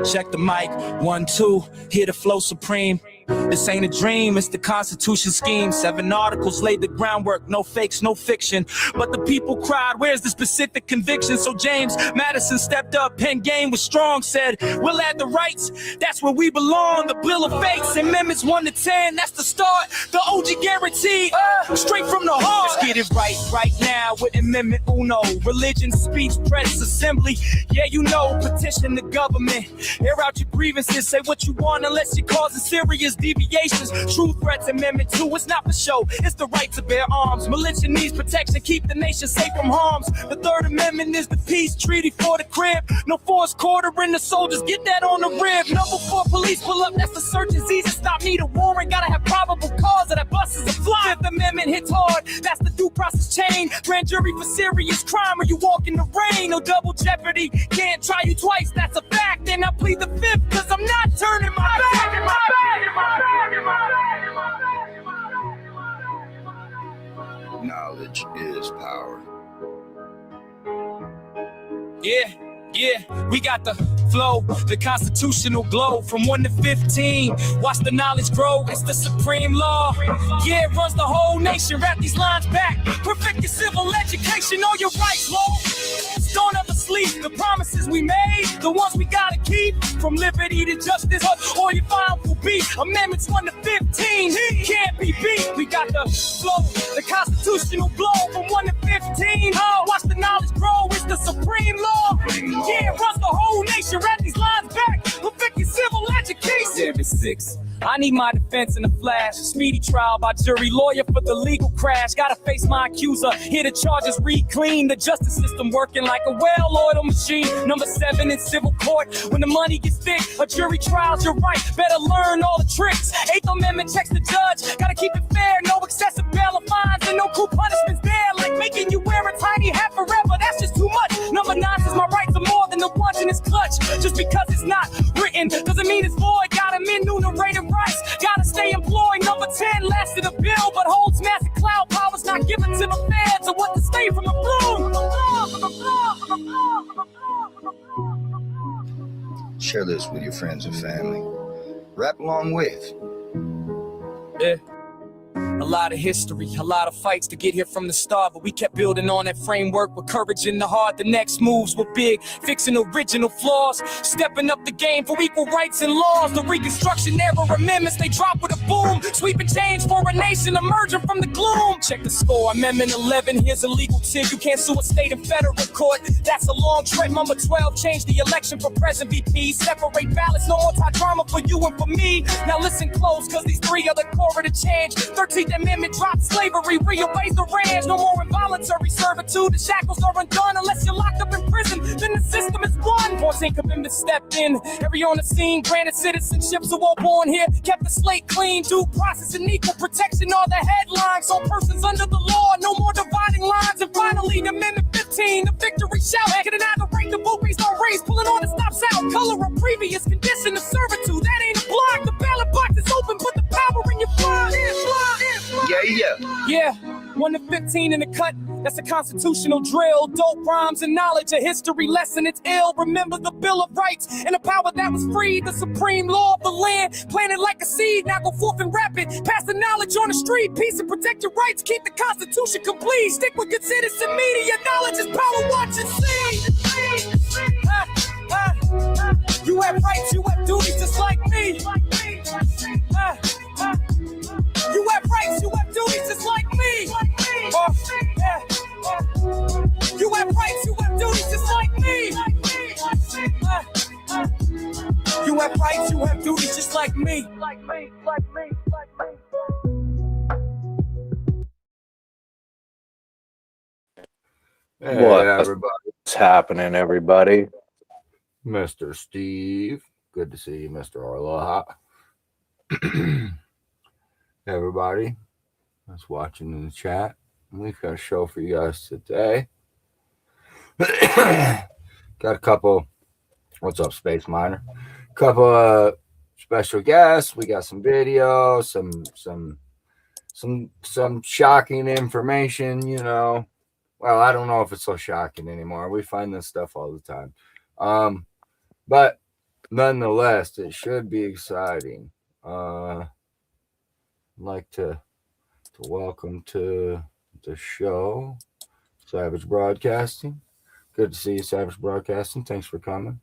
Check the mic, 1, 2, hear the flow supreme. This ain't a dream, it's the Constitution scheme. 7 articles laid the groundwork, no fakes, no fiction. But the people cried, where's the specific conviction? So James Madison stepped up, pen game was strong, said, we'll add the rights, that's where we belong. The Bill of Fakes, amendments 1 to 10, that's the start. The OG guarantee, straight from the heart. Let's get it right now with Amendment Uno. Religion, speech, press, assembly, yeah you know. Petition the government, air out your grievances. Say what you want unless you're causing serious deviations. True threats, Amendment 2, it's not for show, it's the right to bear arms. Militia needs protection, keep the nation safe from harms. The Third Amendment is the peace treaty for the crib. No force quartering the soldiers, get that on the rib. Number 4, police pull up, that's the search is easy. Stop need a warrant, gotta have probable cause, or that bus is a fly. Fifth Amendment hits hard, that's the due process chain. Grand jury for serious crime, or you walk in the rain. No double jeopardy, can't try you twice, that's a fact. And I plead the 5th, cause I'm not turning my back. Knowledge is power. Yeah, we got the flow, the constitutional glow. From 1 to 15, watch the knowledge grow. It's the supreme law. Yeah, it runs the whole nation. Wrap these lines back. Perfect your civil education, know your rights, Lord. Don't ever sleep. The promises we made, the ones we gotta keep. From liberty to justice, or your final will be. Amendments 1 to 15, can't be beat. We got the flow, the constitutional glow. From 1 to 15, watch the knowledge grow. It's the supreme law. Yeah, it runs the whole nation. Wrap these lines back. Perfect your civil education. 7-6. I need my defense in a flash. Speedy trial by jury, lawyer for the legal crash. Gotta face my accuser, hear the charges read clean. The justice system working like a well-oiled machine. Number 7 in civil court, when the money gets thick, a jury trial's your right, better learn all the tricks. 8th Amendment checks the judge, gotta keep it fair. No excessive bail or fines and no cool punishments there. Like making you wear a tiny hat forever, that's just too much. Number 9 says my rights are more than the punch in his clutch. Just because it's not written doesn't mean it's void. Gotta enumerated rights, gotta stay employed. Number 10 lasted a bill, but holds massive cloud powers not given to the feds. So what to stay from the bloom? Share this with your friends and family. Rap along with. Yeah. A lot of history, a lot of fights to get here from the start, but we kept building on that framework with courage in the heart. The next moves were big, fixing original flaws, stepping up the game for equal rights and laws. The Reconstruction era amendments, they drop with a boom, sweeping change for a nation emerging from the gloom. Check the score, Amendment 11, here's a legal tip. You can't sue a state and federal court, that's a long trip. Number 12, change the election for President VP. Separate ballots, no more tie drama for you and for me. Now listen close, cause these 3 are the core of the change. 13th Amendment drops slavery, reobeys the ranch. No more involuntary servitude. The shackles are undone unless you're locked up in prison. Then the system is won. 14th Amendment stepped in, every on the scene, granted citizenship, so all born here, kept the slate clean. Due process and equal protection are the headlines. All persons under the law, no more dividing lines. And finally, Amendment 15, the victory shout. Getting out of rank, the boobies don't raise, pulling on the stops out. Color a previous condition of servitude. That ain't a block. The ballot box is open, put the power in your blood. Yeah, 1 to 15 in the cut, that's a constitutional drill. Dope rhymes and knowledge, a history lesson, it's ill. Remember the Bill of Rights and the power that was free. The supreme law of the land, planted like a seed. Now go forth and rap it, pass the knowledge on the street. Peace and protect your rights, keep the Constitution complete. Stick with good citizen media, knowledge is power, watch and see. You have rights, you have duties just like me. You have rights, you have duties just like me. You have rights, you have duties just like me. You have rights, you have duties just like me. Hey, what's happening, everybody? Mr. Steve, good to see you, Mr. Aloha. Everybody that's watching in the chat, we've got a show for you guys today. Got a couple, what's up, Space Miner? Couple special guests. We got some video, some shocking information, you know. Well, I don't know if it's so shocking anymore. We find this stuff all the time. But nonetheless, it should be exciting. I'd like to welcome to the show Savage Broadcasting. Good to see you, Savage Broadcasting. Thanks for coming.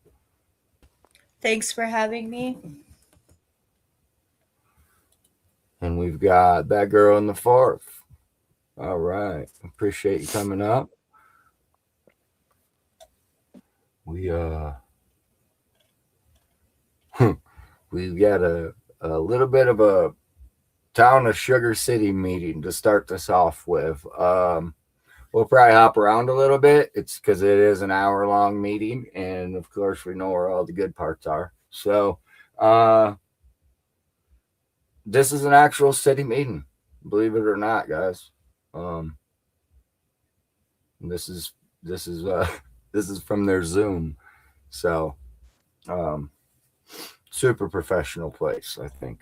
Thanks for having me. And we've got that girl in the fourth. All right. Appreciate you coming up. We've got a little bit of a town of Sugar City meeting to start this off with. We'll probably hop around a little bit. It's because it is an hour-long meeting, and of course, we know where all the good parts are. So, this is an actual city meeting, believe it or not, guys. This is from their Zoom, so super professional place, I think.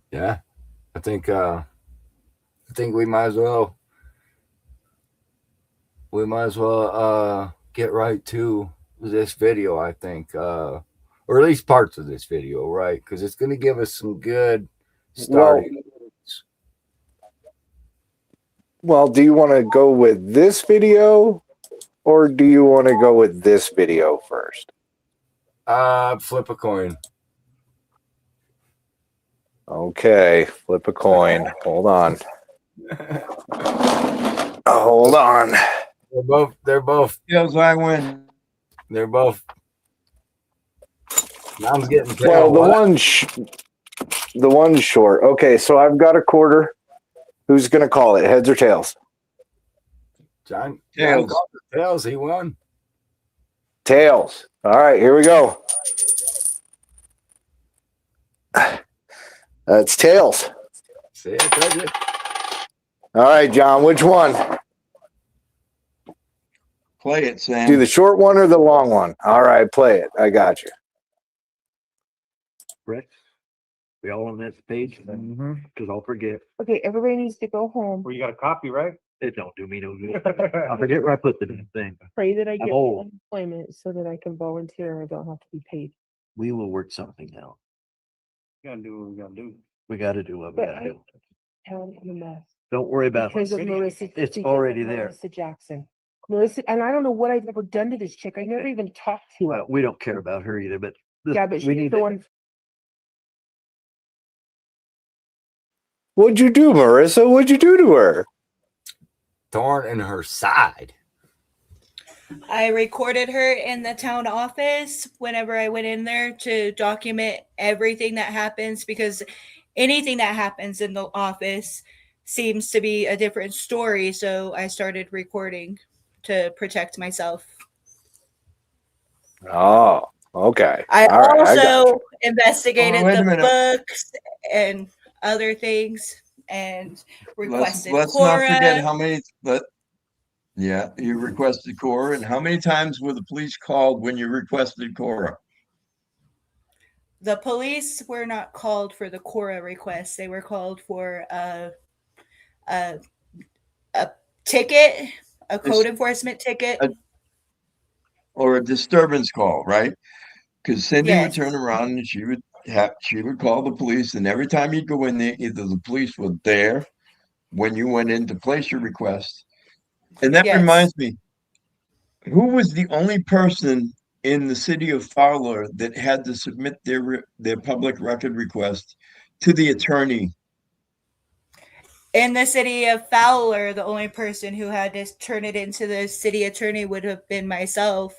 Yeah, I think we might as well get right to this video, I think, or at least parts of this video, right? Because it's going to give us some good starting. Well, do you want to go with this video or do you want to go with this video first? Flip a coin. Okay, flip a coin. Hold on. Hold on. They're both. Feels I win. They're both. Mom's getting Well, the one's short. Okay, so I've got a quarter. Who's gonna call it? Heads or tails? John Tails. Tails. He won. Tails. All right, here we go. That's tails. See, I told you. All right, John, which one? Play it, Sam. Do the short one or the long one? All right, play it. I got you. Rick, we all on that page? Because I'll forget. Okay, everybody needs to go home. Well, you got a copy, right? It don't do me no good. I'll forget where I put the damn thing. Pray that I get old. unemployment so that I can volunteer and I don't have to be paid. We will work something out. You gotta do what we gotta do. We got to do what we But got to do. Town in a mess. Don't worry about Because of it. Marissa. It's because of already there. Marissa Jackson. Melissa, and I don't know what I've ever done to this chick. I never even talked to her. Well, we don't care about her either, but Yeah, but we she's need the to- one. What'd you do, Marissa? What'd you do to her? Thorn in her side. I recorded her in the town office whenever I went in there to document everything that happens, because anything that happens in the office seems to be a different story. So I started recording to protect myself. Oh, okay. I All right, I got also you. investigated wait a the minute. books and other things and requested Let's Cora. not forget how many. Yeah, you requested Cora, and how many times were the police called when you requested Cora? The police were not called for the Cora request. They were called for a ticket, a code enforcement ticket. Or a disturbance call, right? Because Cindy would Yes. turn around and she would call the police, and every time you'd go in there, either the police were there when you went in to place your request. And that Yes. reminds me, who was the only person in the city of Fowler that had to submit their public record request to the attorney? In the city of Fowler, the only person who had to turn it into the city attorney would have been myself.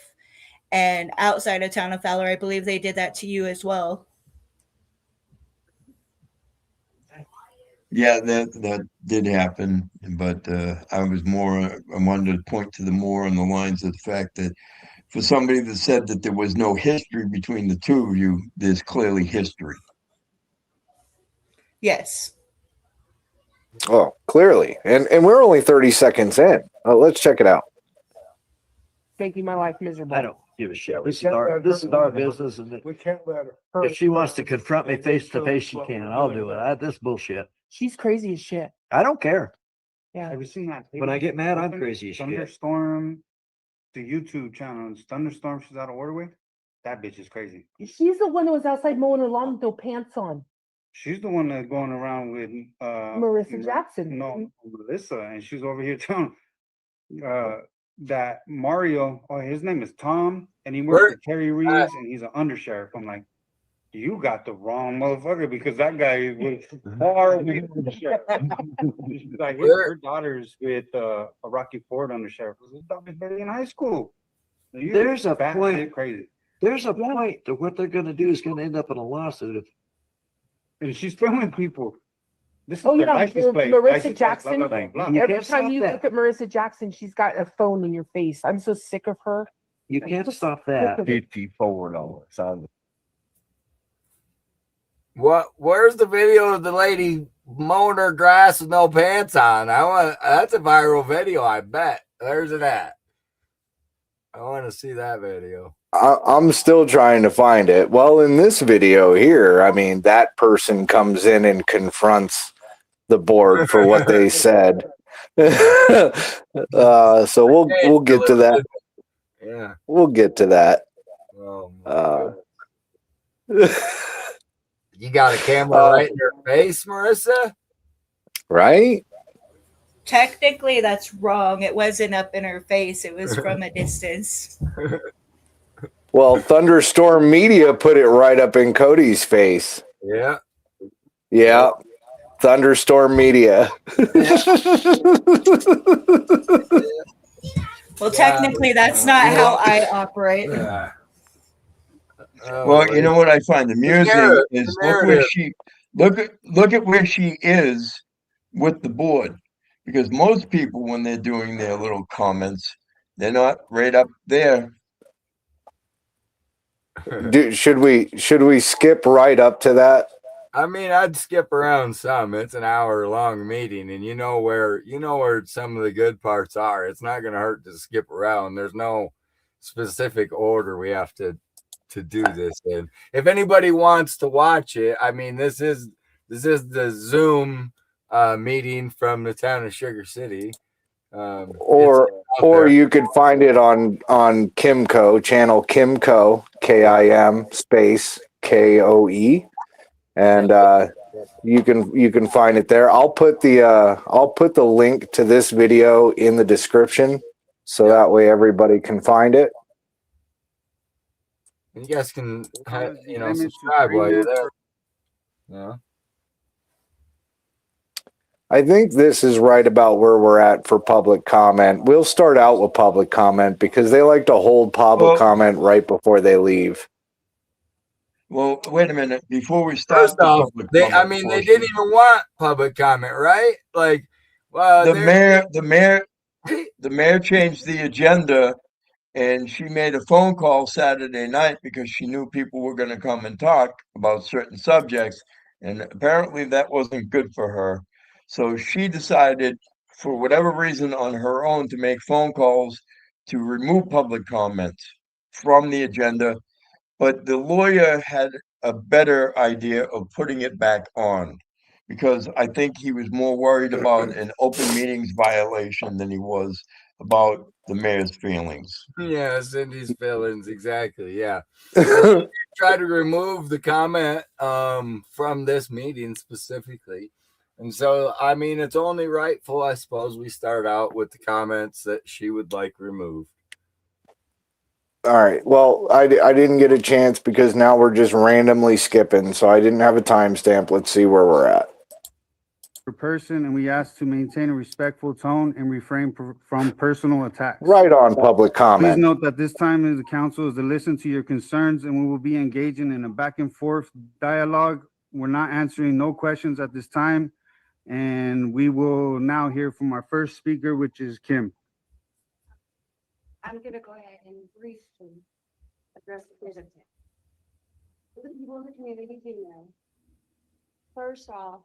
And outside of town of Fowler, I believe they did that to you as well. Yeah, that did happen, but I wanted to point to more on the lines of the fact that for somebody that said that there was no history between the two of you, there's clearly history. Yes. Oh, clearly. And we're only 30 seconds in. Let's check it out. Making my life miserable. I don't give a shit. We This is can't our, let this her is our do that. business. And We can't let her. if she wants to confront me face to face, she can. I'll do it. This bullshit. She's crazy as shit. I don't care. Yeah. Have you seen that? When I get mad, I'm crazy as shit. Thunderstorm, the YouTube channel, Thunderstorm, she's out of order with. That bitch is crazy. She's the one that was outside mowing her lawn with no pants on. She's the one that's going around with Marissa Jackson. No, Melissa, and she's over here telling that Mario, oh, his name is Tom, and he works for Terry Reeves, and he's an undersheriff. I'm like, you got the wrong motherfucker, because that guy was far over here undersheriff. She's like, her daughter's with a Rocky Ford undersheriff. His daughter's barely in high school. There's a point. Crazy. There's a point that what they're gonna do is gonna end up in a lawsuit. And she's filming people. This is Oh their yeah, license plate, Marissa license plate, Jackson. blah, blah, blah, blah. You Every can't time stop you that. look at Marissa Jackson, she's got a phone in your face. I'm so sick of her. You can't stop that. $54. Where's the video of the lady mowing her grass with no pants on? That's a viral video, I bet. There's it at. I want to see that video. I'm still trying to find it. Well, in this video here, I mean, that person comes in and confronts the board for what they said. So we'll get to that. Yeah. We'll get to that. Oh, Uh, you got a camera right in your face, Marissa? right? Technically, that's wrong. It wasn't up in her face. It was from a distance. Well, Thunderstorm Media put it right up in Cody's face. Yeah. Yeah. Thunderstorm Media. Well, technically, that's not how I operate. Yeah. Well, you know what I find amusing narrative, is the look where narrative. she look at where she is with the board, because most people when they're doing their little comments, they're not right up there. Should we skip right up to that? I mean, I'd skip around some. It's an hour-long meeting, and you know where some of the good parts are. It's not going to hurt to skip around. There's no specific order we have to do this in. If anybody wants to watch it, I mean, this is the Zoom meeting from the town of Sugar City. Or you could find it on Kimco channel, Kimco, KIM space KOE, and you can find it there. I'll put the link to this video in the description, so that way everybody can find it. You guys can subscribe while you're there. Yeah. I think this is right about where we're at for public comment. We'll start out with public comment because they like to hold public comment right before they leave. Well, wait a minute. Before we start, First off, they didn't even want public comment, right? Like, well, the mayor changed the agenda, and she made a phone call Saturday night because she knew people were going to come and talk about certain subjects, and apparently that wasn't good for her. So she decided, for whatever reason, on her own, to make phone calls to remove public comments from the agenda. But the lawyer had a better idea of putting it back on, because I think he was more worried about an open meetings violation than he was about the mayor's feelings. Yeah, Cindy's feelings, exactly. Yeah. Try to remove the comment from this meeting specifically. And so, I mean, it's only rightful, I suppose, we start out with the comments that she would like removed. All right. Well, I didn't get a chance because now we're just randomly skipping, so I didn't have a timestamp. Let's see where we're at. Per person, and we ask to maintain a respectful tone and refrain from personal attacks. Right on public Please comment. note that this time in the council is to listen to your concerns, and we will be engaging in a back and forth dialogue. We're not answering no questions at this time, and we will now hear from our first speaker, which is Kim. I'm gonna go ahead and briefly address the presentation. For the people in the community to know, first off,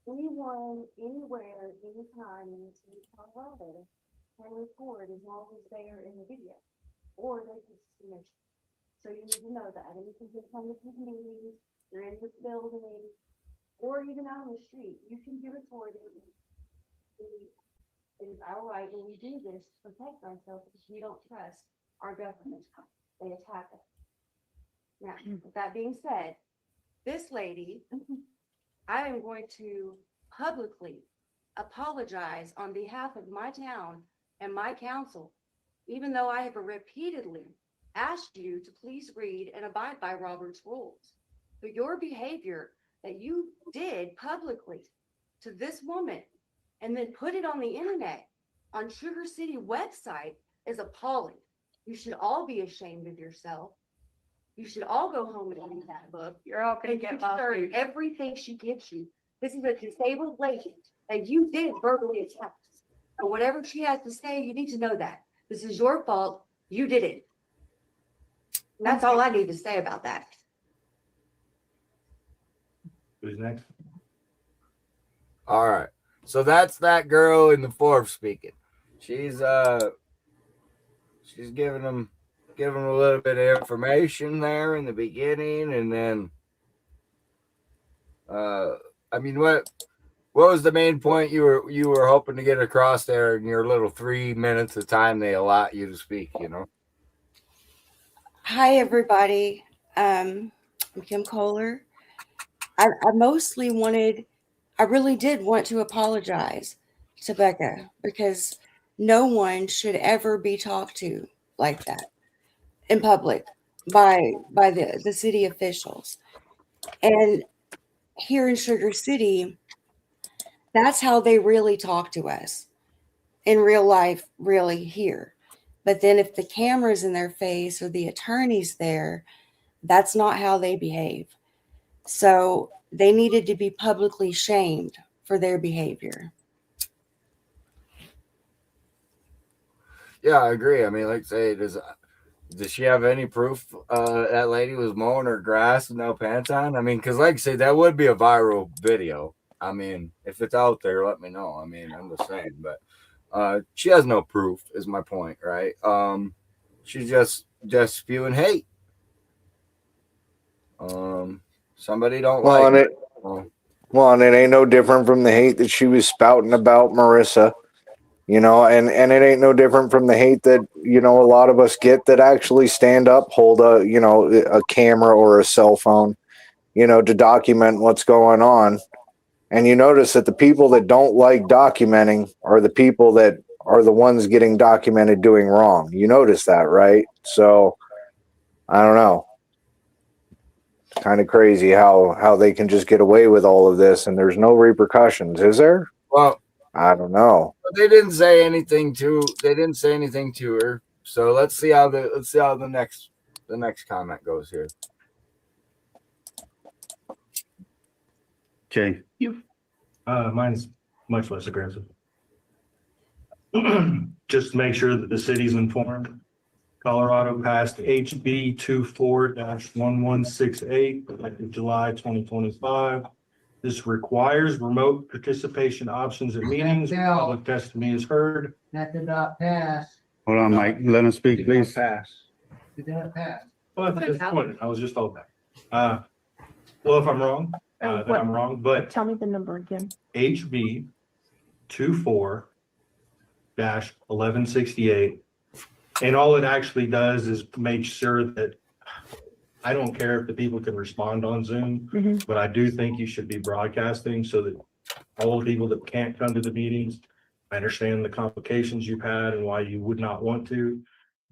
anyone, anywhere, anytime in the city of Colorado can record as long as they are in the video, or they can submit. So you need to know that, and you can come to the meetings, you're in this building, or even out on the street, you can be recorded. It is our right when we do this to protect ourselves because we don't trust our government. They attack us. Now, with that being said, this lady, I am going to publicly apologize on behalf of my town and my council, even though I have repeatedly asked you to please read and abide by Robert's rules. But your behavior that you did publicly to this woman and then put it on the internet, on Sugar City website, is appalling. You should all be ashamed of yourself. You should all go home and read that book. You're all gonna And get consider everything she gives you. This is a disabled lady that you did verbally attack. But whatever she has to say, you need to know that. This is your fault. You did it. And that's all I need to say about that. Who's next? All right. So that's that girl in the fourth speaking. She's giving them a little bit of information there in the beginning, and then I mean, what was the main point you were hoping to get across there in your little 3 minutes of time they allot you to speak, you know? Hi, everybody. I'm Kim Kohler. I really did want to apologize to Becca because no one should ever be talked to like that in public by the city officials. And here in Sugar City, that's how they really talk to us in real life, really here. But then if the camera's in their face or the attorney's there, that's not how they behave. So they needed to be publicly shamed for their behavior. Yeah, I agree. I mean, like say, does she have any proof that lady was mowing her grass with no pants on? I mean, because like I say, that would be a viral video. I mean, if it's out there, let me know. I mean, I'm just saying, but she has no proof is my point, right? She's just spewing hate. Somebody don't Well, like and it ain't no different from the hate that she was spouting about Marissa, you know, and it ain't no different from the hate that, you know, a lot of us get that actually stand up, hold a camera or a cell phone, you know, to document what's going on. And you notice that the people that don't like documenting are the people that are the ones getting documented doing wrong. You notice that, right? So I don't know. Kind of crazy how they can just get away with all of this and there's no repercussions, is there? Well, I don't know. they didn't say anything to her. So let's see how the next comment goes here. Jay. Mine's much less aggressive. Just to make sure that the city's informed. Colorado passed HB 24-1168 effective July 2025. This requires remote participation options at meetings. Public testimony is heard. That did not pass. Hold on, Mike. Let him speak, please. Pass. Did not pass. Well, that's disappointed. I was just told that. Well, if I'm wrong, then I'm wrong, but Tell me the number again. HB 24-1168. And all it actually does is make sure that I don't care if the people can respond on Zoom, but I do think you should be broadcasting so that all the people that can't come to the meetings, I understand the complications you've had and why you would not want to.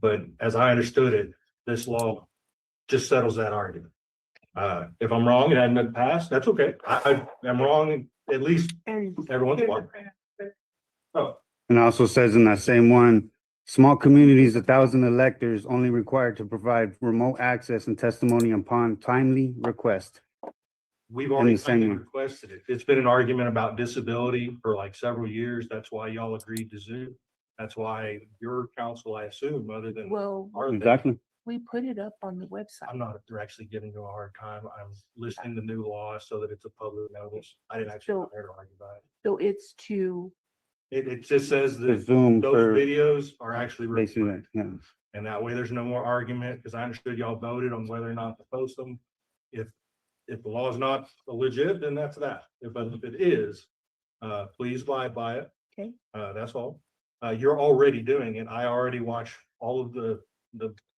But as I understood it, this law just settles that argument. If I'm wrong, it hadn't been passed, that's okay. I'm wrong at least every once in a while. Oh, And also says in that same one, small communities, 1,000 electors only required to provide remote access and testimony upon timely request. we've already kind of requested it. It's been an argument about disability for like several years. That's why y'all agreed to Zoom. That's why your council, I assume, other than Well, our thing. Exactly. we put it up on the website. I'm not actually giving you a hard time. I'm listening to new law so that it's a public notice. I didn't actually come there to argue about it. So it's to, It just says The that Zoom those for videos are actually basically recorded. that, yeah. And that way there's no more argument, because I understood y'all voted on whether or not to post them. If the law is not legit, then that's that. If it is, please abide by it. Okay. That's all. You're already doing it. I already watch all of the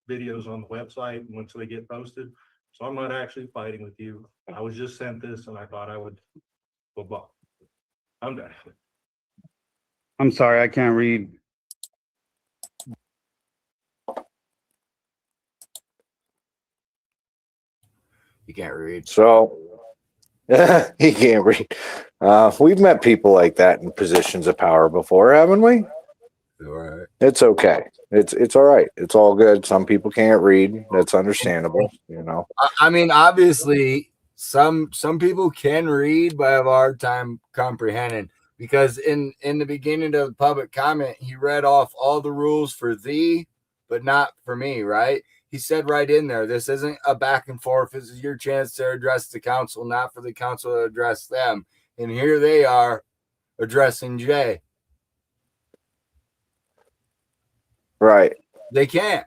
videos on the website once they get posted. So I'm not actually fighting with you. I was just sent this and I thought I would, blah. I'm done. I'm sorry, I can't read. You can't read. So he can't read. We've met people like that in positions of power before, haven't we? All right. It's okay. It's all right. It's all good. Some people can't read. That's understandable, you know. I mean, obviously, some people can read, but have a hard time comprehending. Because in the beginning of the public comment, he read off all the rules for thee, but not for me, right? He said right in there, this isn't a back and forth. This is your chance to address the council, not for the council to address them. And here they are addressing Jay. Right. They can't.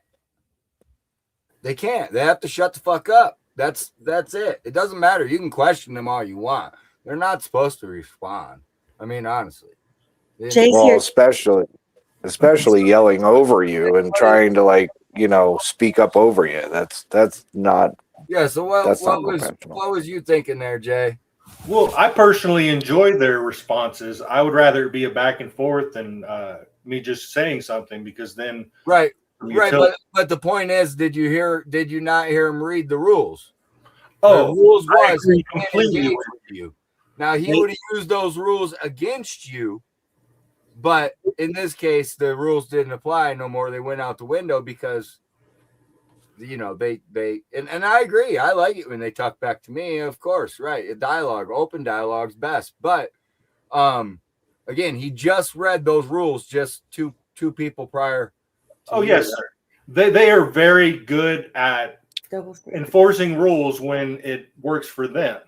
They can't. They have to shut the fuck up. That's it. It doesn't matter. You can question them all you want. They're not supposed to respond. I mean, honestly. Well, especially yelling over you and trying to, like, you know, speak up over you. That's not. Yeah. So what was you thinking there, Jay? Well, I personally enjoy their responses. I would rather it be a back and forth than me just saying something, because then right. But the point is, did you not hear him read the rules? Oh, the rules I was agree completely with you. Now he would have used those rules against you, but in this case, the rules didn't apply no more. They went out the window because, you know, they and I agree. I like it when they talk back to me, of course, right? A dialogue, open dialogue's best. But again, he just read those rules just two people prior. Oh, yes, sir. They are very good at enforcing rules when it works for them.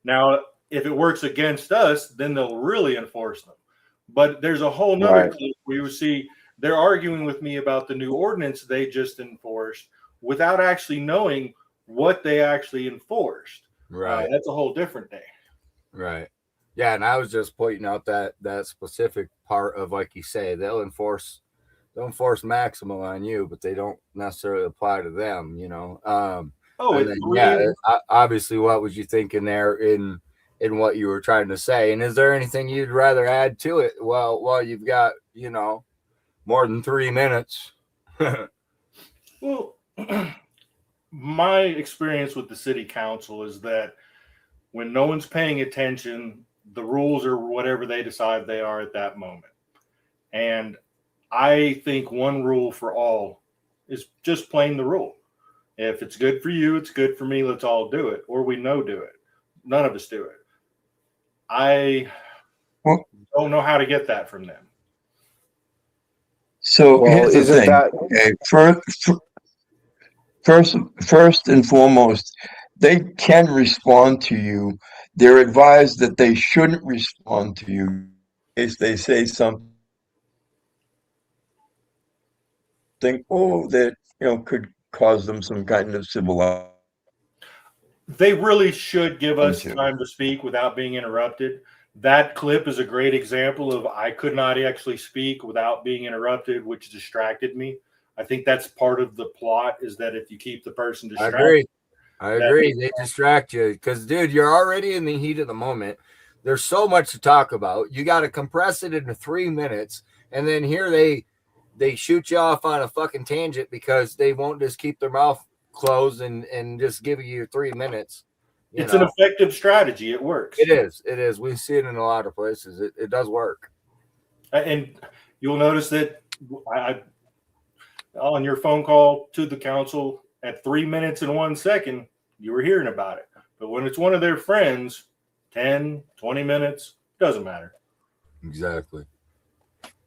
Now, if it works against us, then they'll really enforce them. But there's a whole nother clip where you see they're arguing with me about the new ordinance they just enforced without actually knowing what they actually enforced. Right. That's a whole different thing. Right. Yeah, and I was just pointing out that specific part of, like you say, they'll enforce maximum on you, but they don't necessarily apply to them, you know. Obviously, what was you thinking there in what you were trying to say? And is there anything you'd rather add to it? Well, you've got, you know, more than 3 minutes. Well, my experience with the city council is that when no one's paying attention, the rules are whatever they decide they are at that moment. And I think one rule for all is just plain the rule. If it's good for you, it's good for me. Let's all do it. Or we do it. None of us do it. I don't know how to get that from them. So here's the thing. First and foremost, they can respond to you. They're advised that they shouldn't respond to you in case they say something that, you know, could cause them some kind of civil. They really should give us time to speak without being interrupted. That clip is a great example of I could not actually speak without being interrupted, which distracted me. I think that's part of the plot, is that if you keep the person distracted. I agree. They distract you because, dude, you're already in the heat of the moment. There's so much to talk about. You got to compress it into 3 minutes. And then here they shoot you off on a fucking tangent because they won't just keep their mouth closed and just give you 3 minutes. It's an effective strategy. It works. It is. We see it in a lot of places. It does work. And you'll notice that on your phone call to the council at 3 minutes and 1 second, you were hearing about it. But when it's one of their friends, 10, 20 minutes, doesn't matter. Exactly.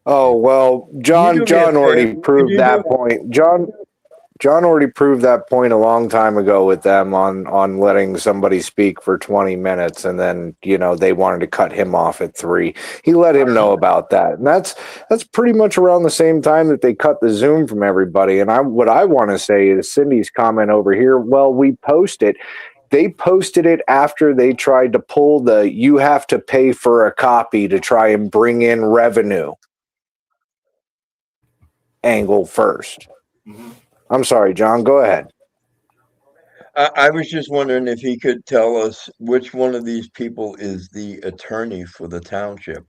Oh, well, John already proved that point. John already proved that point a long time ago with them on letting somebody speak for 20 minutes, and then, you know, they wanted to cut him off at 3. He let him know about that. And that's pretty much around the same time that they cut the Zoom from everybody. And what I want to say is Cindy's comment over here, well, we post it. they posted it after they tried to pull the you have to pay for a copy to try and bring in revenue angle first. I'm sorry, John, go ahead. I was just wondering if he could tell us which one of these people is the attorney for the township.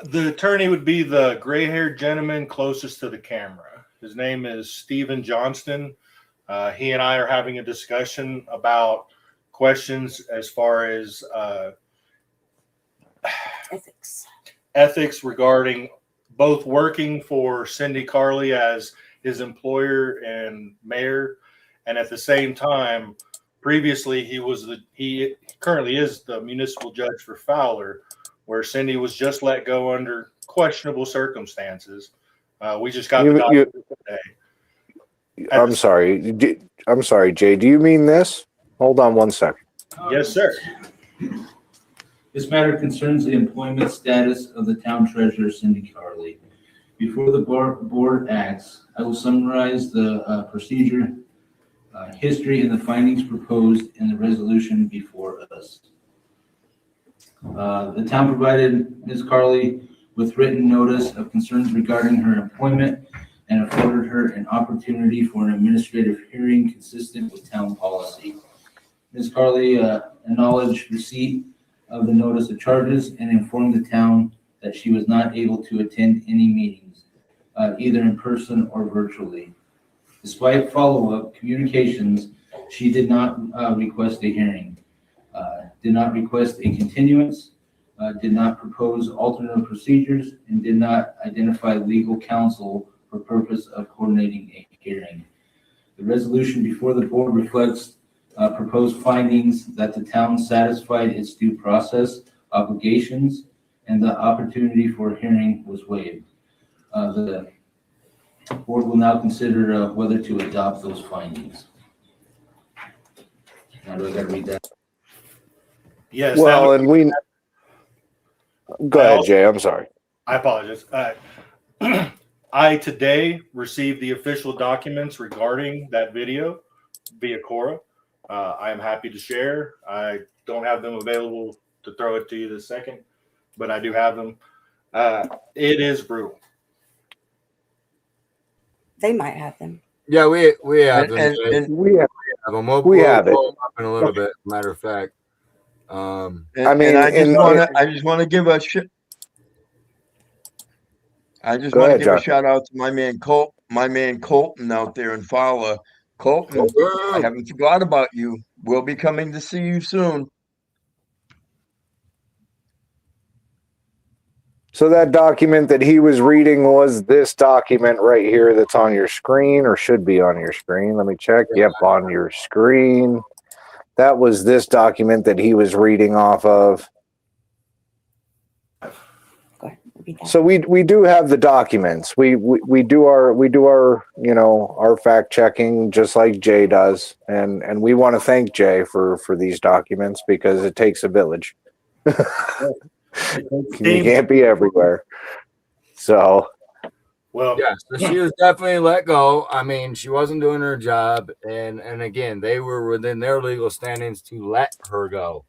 The attorney would be the gray-haired gentleman closest to the camera. His name is Stephen Johnston. He and I are having a discussion about questions as far as ethics regarding both working for Cindy Carley as his employer and mayor, and at the same time, previously he currently is the municipal judge for Fowler, where Cindy was just let go under questionable circumstances. We just got the document today. I'm sorry, Jay. Do you mean this? Hold on one second. Yes, sir. This matter concerns the employment status of the town treasurer, Cindy Carley. Before the board acts, I will summarize the procedure, history, and the findings proposed in the resolution before us. The town provided Ms. Carley with written notice of concerns regarding her employment and afforded her an opportunity for an administrative hearing consistent with town policy. Ms. Carley acknowledged receipt of the notice of charges and informed the town that she was not able to attend any meetings, either in person or virtually. Despite follow-up communications, she did not request a hearing, did not request a continuance, did not propose alternate procedures, and did not identify legal counsel for purpose of coordinating a hearing. The resolution before the board reflects proposed findings that the town satisfied its due process obligations and the opportunity for a hearing was waived. The board will now consider whether to adopt those findings. Now do I gotta read that? Yes. Well, and we go ahead, Jay. I'm sorry. I apologize. I today received the official documents regarding that video via Cora. I am happy to share. I don't have them available to throw it to you this second, but I do have them. It is brutal. They might have them. Yeah, we have them. And we have them. We have it. Up in a little bit. Matter of fact. I mean, I just want to give a give a shout out to my man Colton out there in Fowler. Colton, I haven't forgot about you. We'll be coming to see you soon. So that document that he was reading was this document right here that's on your screen, or should be on your screen. Let me check. Yep, on your screen. That was this document that he was reading off of. So we do have the documents. We do our our fact checking just like Jay does, and we want to thank Jay for these documents because it takes a village. You can't be everywhere. So, well, yeah, so she was definitely let go. I mean, she wasn't doing her job, and again, they were within their legal standings to let her go,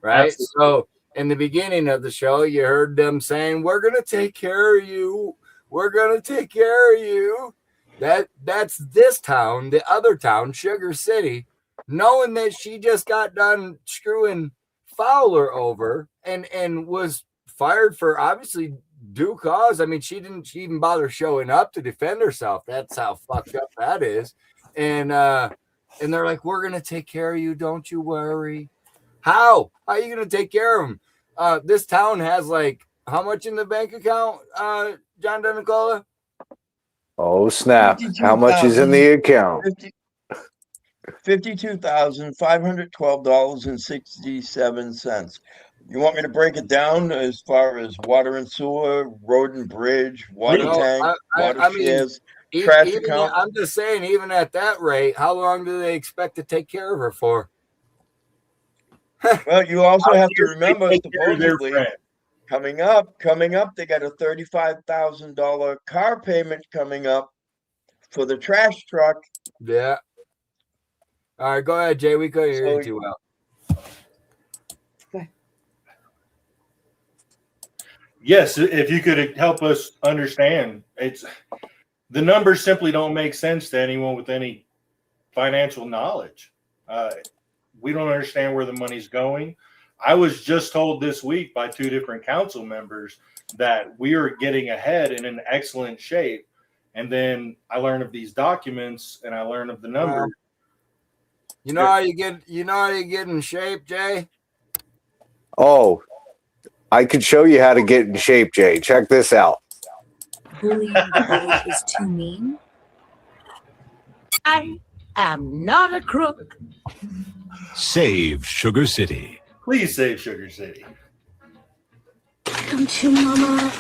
right? Absolutely. So, in the beginning of the show, you heard them saying, "We're gonna take care of you. We're gonna take care of you." That's this town, the other town, Sugar City, knowing that she just got done screwing Fowler over and was fired for obviously due cause. I mean, she didn't even bother showing up to defend herself. That's how fucked up that is. And they're like, "We're gonna take care of you. Don't you worry." How are you gonna take care of them? This town has like how much in the bank account, John DeNicola? Oh snap! How much is in the account? $52,512.67. You want me to break it down as far as water and sewer, road and bridge, water tank, water shares, trash account? I'm just saying, even at that rate, how long do they expect to take care of her for? Well, you also have to remember, supposedly, coming up, they got a $35,000 car payment coming up for the trash truck. Yeah. All right, go ahead, Jay. We couldn't hear you too well. Yes, if you could help us understand, it's the numbers simply don't make sense to anyone with any financial knowledge. We don't understand where the money's going. I was just told this week by 2 different council members that we are getting ahead in an excellent shape. And then I learn of these documents and I learn of the numbers. You know how you get in shape, Jay? Oh, I could show you how to get in shape, Jay. Check this out. Bullying the bully is too mean. I am not a crook. Save Sugar City. Please save Sugar City. Come to Mama.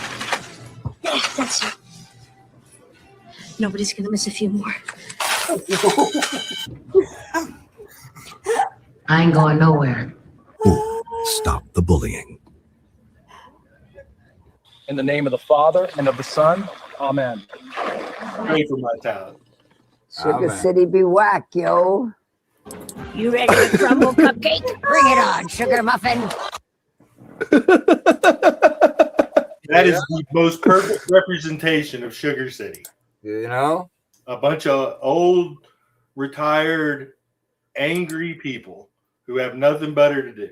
Yeah, that's it. Nobody's gonna miss a few more. I ain't going nowhere. Stop the bullying. In the name of the Father, and of the Son, amen. Pray for my talent. Sugar City be whack, yo. You ready to crumble, cupcake? Bring it on, sugar muffin. That is the most perfect representation of Sugar City. You know? A bunch of old, retired, angry people who have nothing better to do.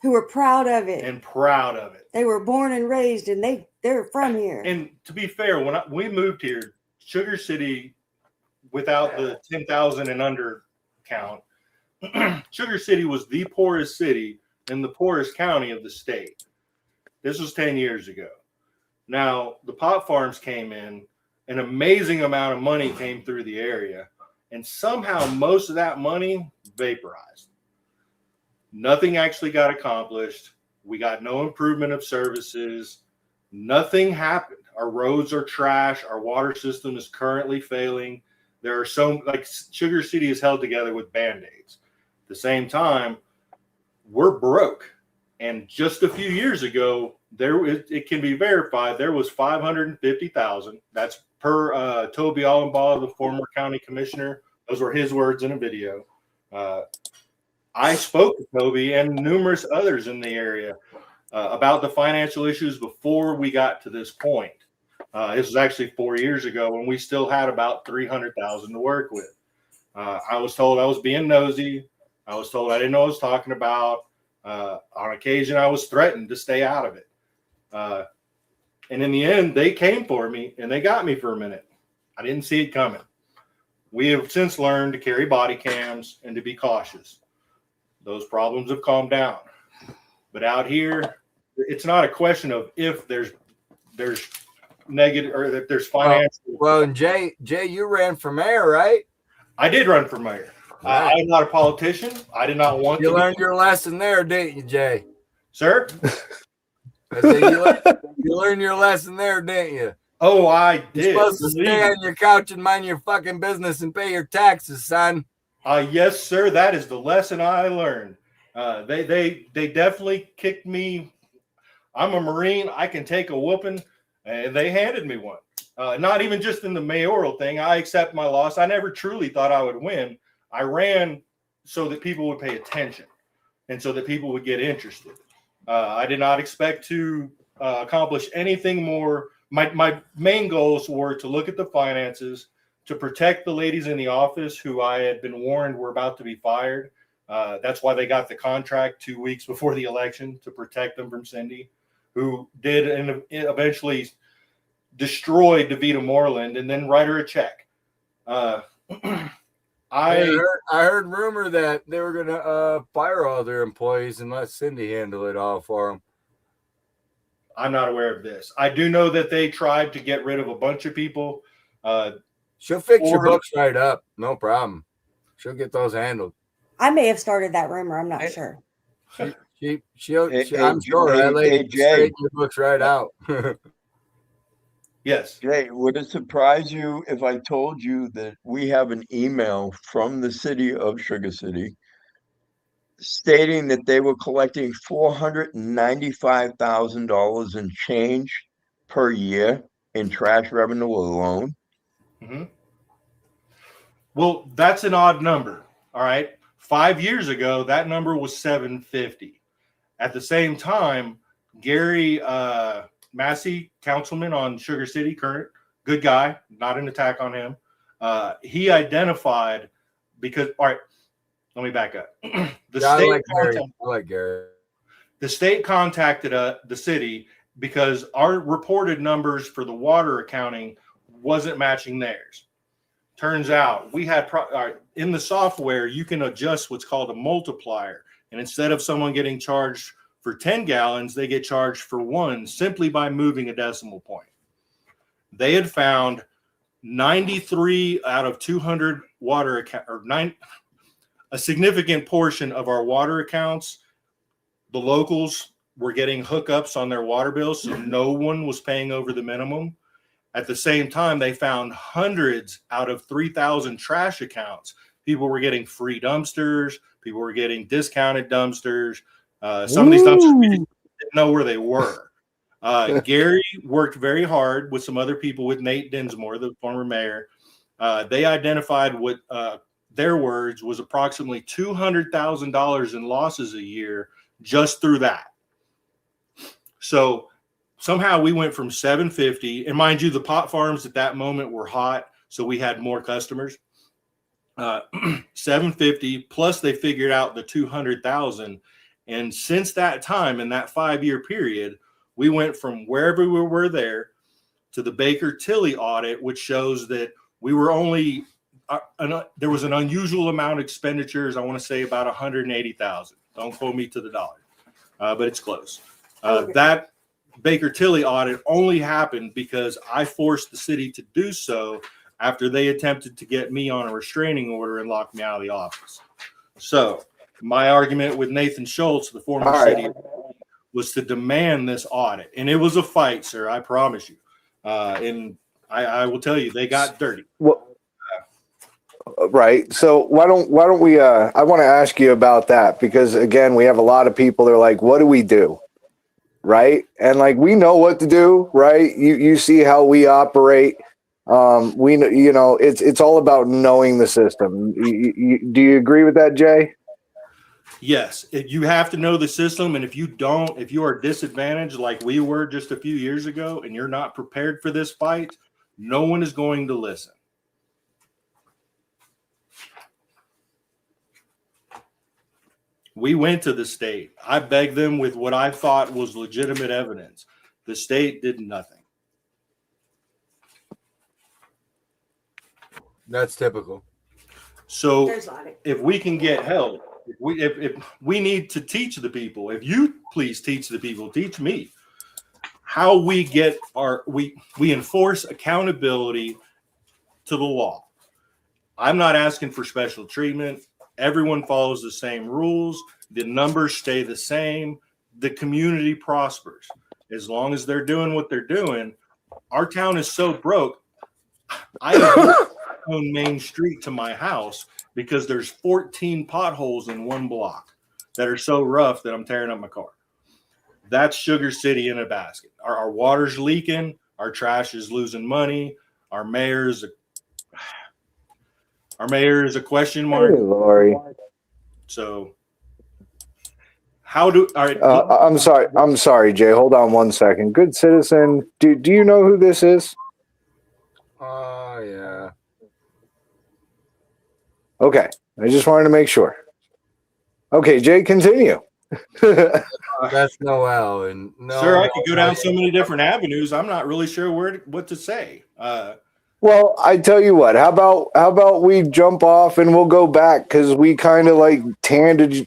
Who are proud of it. And proud of it. They were born and raised and they're from here. And to be fair, when we moved here, Sugar City, without the 10,000 and under count, Sugar City was the poorest city in the poorest county of the state. This was 10 years ago. Now, the pot farms came in, an amazing amount of money came through the area, and somehow most of that money vaporized. Nothing actually got accomplished. We got no improvement of services. Nothing happened. Our roads are trash. Our water system is currently failing. There are Sugar City is held together with Band-Aids. At the same time, we're broke. And just a few years ago, it can be verified, there was $550,000. That's per Toby Allenbaugh, the former county commissioner. Those were his words in a video. I spoke to Toby and numerous others in the area about the financial issues before we got to this point. This was actually 4 years ago when we still had about $300,000 to work with. I was told I was being nosy. I was told I didn't know what I was talking about. On occasion, I was threatened to stay out of it. And in the end, they came for me and they got me for a minute. I didn't see it coming. We have since learned to carry body cams and to be cautious. Those problems have calmed down. But out here, it's not a question of if there's negative or if there's financial. Well, and Jay, you ran for mayor, right? I did run for mayor. I'm not a politician. I did not want to. You learned your lesson there, didn't you, Jay? Sir? I said, you learned your lesson there, didn't you? Oh, I did. You're supposed to stay on your couch and mind your fucking business and pay your taxes, son. Yes, sir. That is the lesson I learned. They definitely kicked me. I'm a Marine. I can take a whooping, and they handed me one. Not even just in the mayoral thing. I accept my loss. I never truly thought I would win. I ran so that people would pay attention and so that people would get interested. I did not expect to accomplish anything more. My main goals were to look at the finances, to protect the ladies in the office who I had been warned were about to be fired. That's why they got the contract 2 weeks before the election, to protect them from Cindy, who did and eventually destroyed DeVita Moreland and then write her a check. I heard rumor that they were going to fire all their employees and let Cindy handle it all for them. I'm not aware of this. I do know that they tried to get rid of a bunch of people. She'll fix your books right up. No problem. She'll get those handled. I may have started that rumor. I'm not sure. She'll I'm sure that lady straighten your books right out. Yes. Jay, would it surprise you if I told you that we have an email from the city of Sugar City stating that they were collecting $495,000 in change per year in trash revenue alone? Mm-hmm. Well, that's an odd number. All right. 5 years ago, that number was 750. At the same time, Gary Massey, councilman on Sugar City, current, good guy, not an attack on him. He identified because, all right, let me back up. I like Gary. The state contacted the city because our reported numbers for the water accounting wasn't matching theirs. Turns out we had in the software, you can adjust what's called a multiplier. And instead of someone getting charged for 10 gallons, they get charged for 1 simply by moving a decimal point. They had found 93 out of 200 water account, or a significant portion of our water accounts. The locals were getting hookups on their water bills, so no one was paying over the minimum. At the same time, they found hundreds out of 3,000 trash accounts. People were getting free dumpsters. People were getting discounted dumpsters. Some of these dumpsters, we didn't know where they were. Gary worked very hard with some other people, with Nate Dinsmore, the former mayor. They identified what their words was approximately $200,000 in losses a year just through that. So somehow we went from 750, and mind you, the pot farms at that moment were hot, so we had more customers. 750 plus they figured out the 200,000, and since that time, in that 5-year period, we went from wherever we were there to the Baker Tilly audit, which shows that we were only there was an unusual amount of expenditures. I want to say about 180,000. Don't quote me to the dollar, but it's close. That Baker Tilly audit only happened because I forced the city to do so after they attempted to get me on a restraining order and lock me out of the office. So my argument with Nathan Schultz, the former city, was to demand this audit. And it was a fight, sir, I promise you. And I will tell you, they got dirty. Well, right. So why don't we, I want to ask you about that, because again, we have a lot of people that are like, what do we do? Right. And like, we know what to do, right? You see how we operate. We know, you know, it's all about knowing the system. Do you agree with that, Jay? Yes, you have to know the system. And if you don't, if you are disadvantaged like we were just a few years ago, and you're not prepared for this fight, no one is going to listen. We went to the state. I begged them with what I thought was legitimate evidence. The state did nothing. That's typical. So if we can get help, if we need to teach the people, if you please teach the people, teach me how we get we enforce accountability to the law. I'm not asking for special treatment. Everyone follows the same rules. The numbers stay the same. The community prospers. As long as they're doing what they're doing, our town is so broke. I own Main Street to my house because there's 14 potholes in one block that are so rough that I'm tearing up my car. That's Sugar City in a basket. Our water's leaking. Our trash is losing money. Our mayor is a question mark. Hey, Lori. So how do all right? I'm sorry, Jay. Hold on one second. Good citizen. Do you know who this is? Oh, yeah. Okay. I just wanted to make sure. Okay, Jay, continue. That's Noel. And no, sir, I could go down so many different avenues. I'm not really sure what to say. Well, I tell you what, how about we jump off and we'll go back, because we kind of like tangented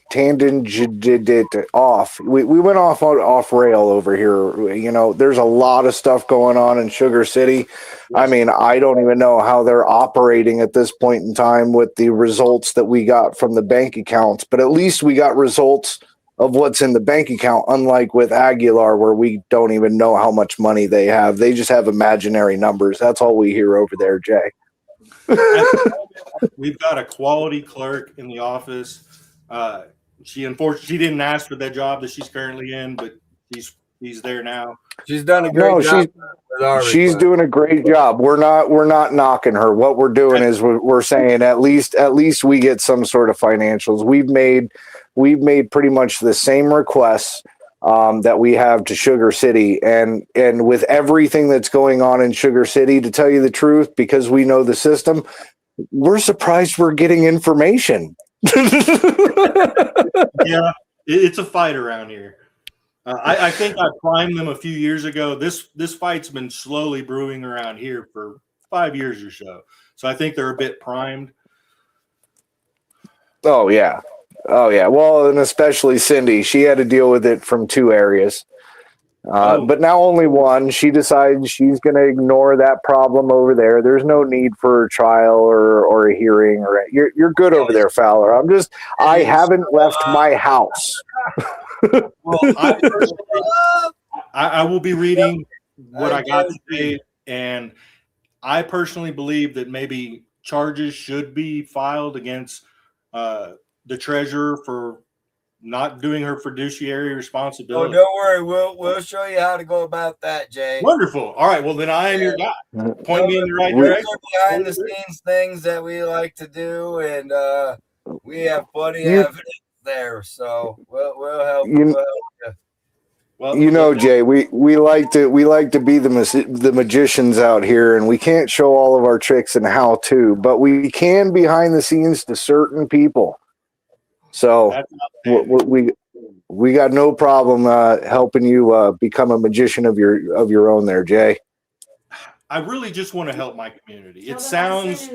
it off. We went off rail over here. You know, there's a lot of stuff going on in Sugar City. I mean, I don't even know how they're operating at this point in time with the results that we got from the bank accounts, but at least we got results of what's in the bank account, unlike with Aguilar, where we don't even know how much money they have. They just have imaginary numbers. That's all we hear over there, Jay. We've got a quality clerk in the office. She didn't ask for that job that she's currently in, but she's there now. She's done a great job. She's doing a great job. We're not knocking her. What we're doing is we're saying at least we get some sort of financials. we've made pretty much the same requests that we have to Sugar City, and with everything that's going on in Sugar City, to tell you the truth, because we know the system, we're surprised we're getting information. Yeah, it's a fight around here. I think I primed them a few years ago. This fight's been slowly brewing around here for 5 years or so. So I think they're a bit primed. Oh yeah. Well, and especially Cindy, she had to deal with it from two areas. But now only one. She decides she's going to ignore that problem over there. There's no need for a trial or a hearing. Or you're good over there, Fowler. I haven't left my house. Well, I will be reading what I got today, and I personally believe that maybe charges should be filed against the treasurer for not doing her fiduciary responsibility. Oh, don't worry. We'll show you how to go about that, Jay. Wonderful. All right. Well, then I am your guy. Point me in the right direction. Behind the scenes things that we like to do, and we have plenty of evidence there. So we'll help you. Well, you know, Jay, we like to be the magicians out here, and we can't show all of our tricks and how to, but we can behind the scenes to certain people. So we got no problem helping you become a magician of your own there, Jay. I really just want to help my community. It sounds,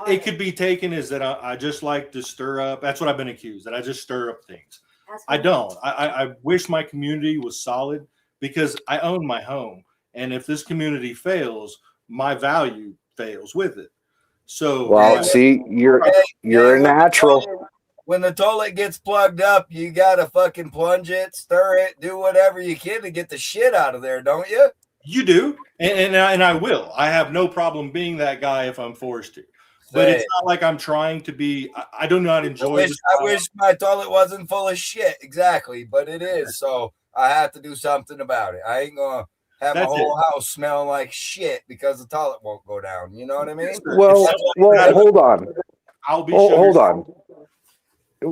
it could be taken as that I just like to stir up. That's what I've been accused, that I just stir up things. I don't. I wish my community was solid, because I own my home. And if this community fails, my value fails with it. So, well, see, you're a natural. When the toilet gets plugged up, you gotta fucking plunge it, stir it, do whatever you can to get the shit out of there, don't you? You do, and I will. I have no problem being that guy if I'm forced to. But it's not like I'm trying to be. I do not enjoy. I wish my toilet wasn't full of shit. Exactly, but it is. So I have to do something about it. I ain't gonna have my whole house smelling like shit because the toilet won't go down. You know what I mean? Well, hold on. I'll be. Hold on.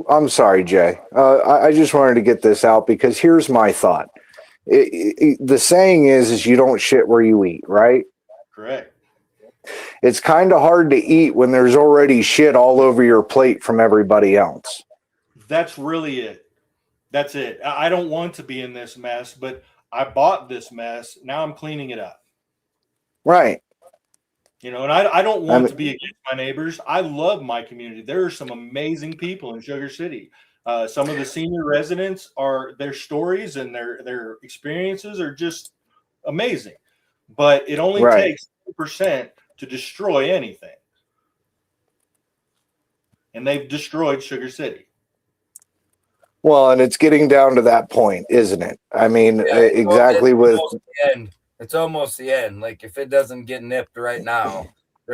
I'm sorry, Jay. I just wanted to get this out, because here's my thought. The saying is you don't shit where you eat, right? Correct. It's kind of hard to eat when there's already shit all over your plate from everybody else. That's really it. That's it. I don't want to be in this mess, but I bought this mess. Now I'm cleaning it up. Right. You know, and I don't want to be against my neighbors. I love my community. There are some amazing people in Sugar City. Some of the senior residents their stories and their experiences are just amazing. But it only takes 2% to destroy anything. And they've destroyed Sugar City. Well, and it's getting down to that point, isn't it? I mean, exactly with. It's almost the end. Like, if it doesn't get nipped right now,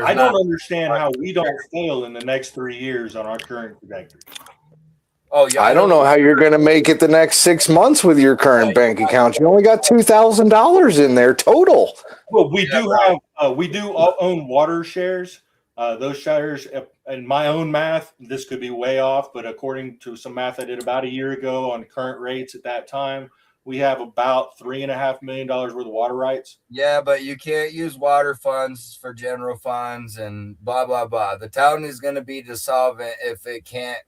I don't understand how we don't fail in the next 3 years on our current trajectory. Oh, yeah. I don't know how you're going to make it the next 6 months with your current bank account. You only got $2,000 in there total. Well, we do own water shares. Those shares, in my own math, this could be way off, but according to some math I did about a year ago on current rates at that time, we have about $3.5 million worth of water rights. Yeah, but you can't use water funds for general funds and blah, blah, blah. The town is going to be dissolvent if it can't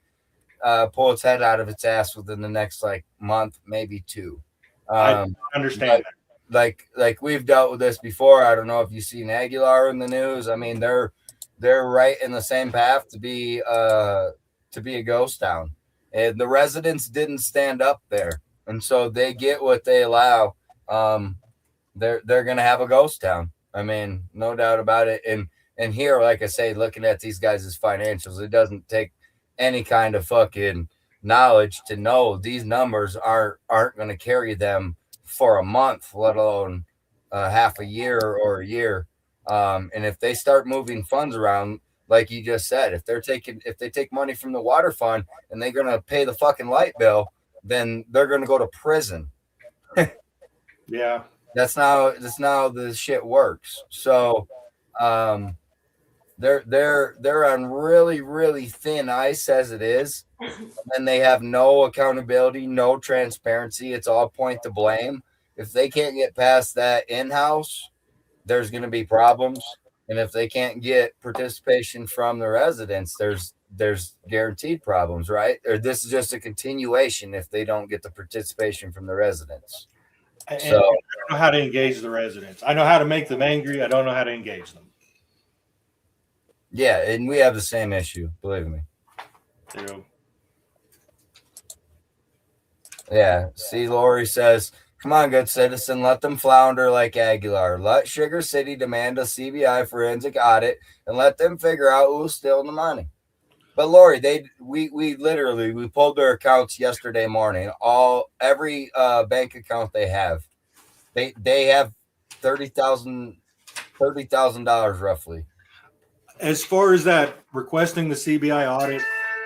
pull its head out of its ass within the next month, maybe 2. I understand that. Like we've dealt with this before. I don't know if you've seen Aguilar in the news. I mean, they're right in the same path to be a ghost town, and the residents didn't stand up there, and so they get what they allow. They're gonna have a ghost town. I mean, no doubt about it. And here, like I say, looking at these guys' financials, it doesn't take any kind of fucking knowledge to know these numbers aren't going to carry them for a month, let alone half a year or a year. And if they start moving funds around, like you just said, if they take money from the water fund and they're going to pay the fucking light bill, then they're going to go to prison. Yeah. That's now the shit works. So, they're on really, really thin ice as it is. and they have no accountability, no transparency. It's all point to blame. If they can't get past that in-house, there's going to be problems. And if they can't get participation from the residents, there's guaranteed problems, right? Or this is just a continuation if they don't get the participation from the residents. And So I don't know how to engage the residents. I know how to make them angry. I don't know how to engage them. yeah, and we have the same issue, believe me. You know, Yeah. See, Lori says, come on, good citizen, let them flounder like Aguilar. Let Sugar City demand a CBI forensic audit and let them figure out who's stealing the money. But Lori, we literally pulled their accounts yesterday morning. Every bank account they have $30,000 roughly. as far as that requesting the CBI audit,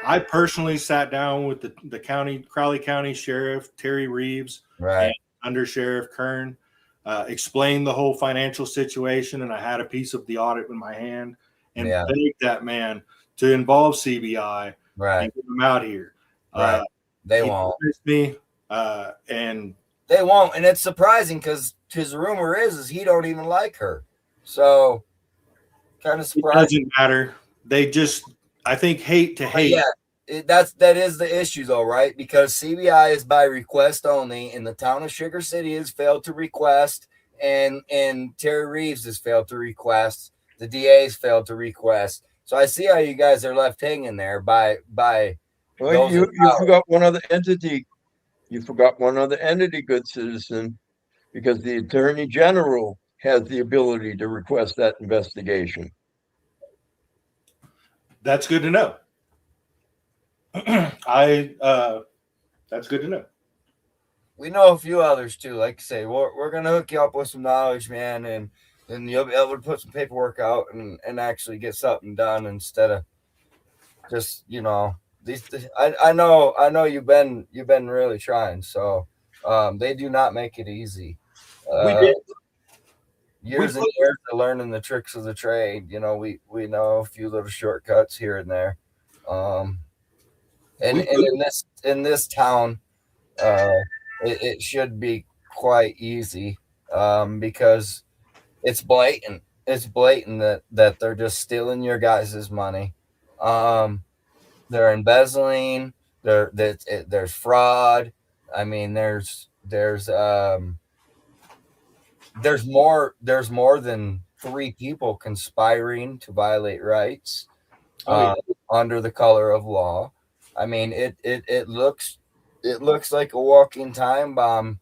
I personally sat down with the Crowley County Sheriff Terry Reeves, right, and Under Sheriff Kern, explained the whole financial situation, and I had a piece of the audit in my hand, and begged that man to involve CBI, right, and get him out here. Right, they won't. Me, and they won't, and it's surprising because his rumor is he don't even like her, so kind of surprising. It doesn't matter. They just, I think, hate to hate. Yeah, that is the issue though, right? Because CBI is by request only, and the town of Sugar City has failed to request, and Terry Reeves has failed to request. The DA's failed to request. So I see how you guys are left hanging there by. Well, you forgot one other entity. You forgot one other entity, good citizen, because the Attorney General has the ability to request that investigation. That's good to know. That's good to know. We know a few others too. Like I say, we're gonna hook you up with some knowledge, man, and you'll be able to put some paperwork out and actually get something done instead of just, you know, I know you've been really trying. So they do not make it easy. We did. Years and years of learning the tricks of the trade. You know, we know a few little shortcuts here and there. And in this town, it should be quite easy because it's blatant. It's blatant that they're just stealing your guys' money. They're embezzling. There's fraud. I mean, there's more than 3 people conspiring to violate rights under the color of law. I mean, it looks like a walking time bomb.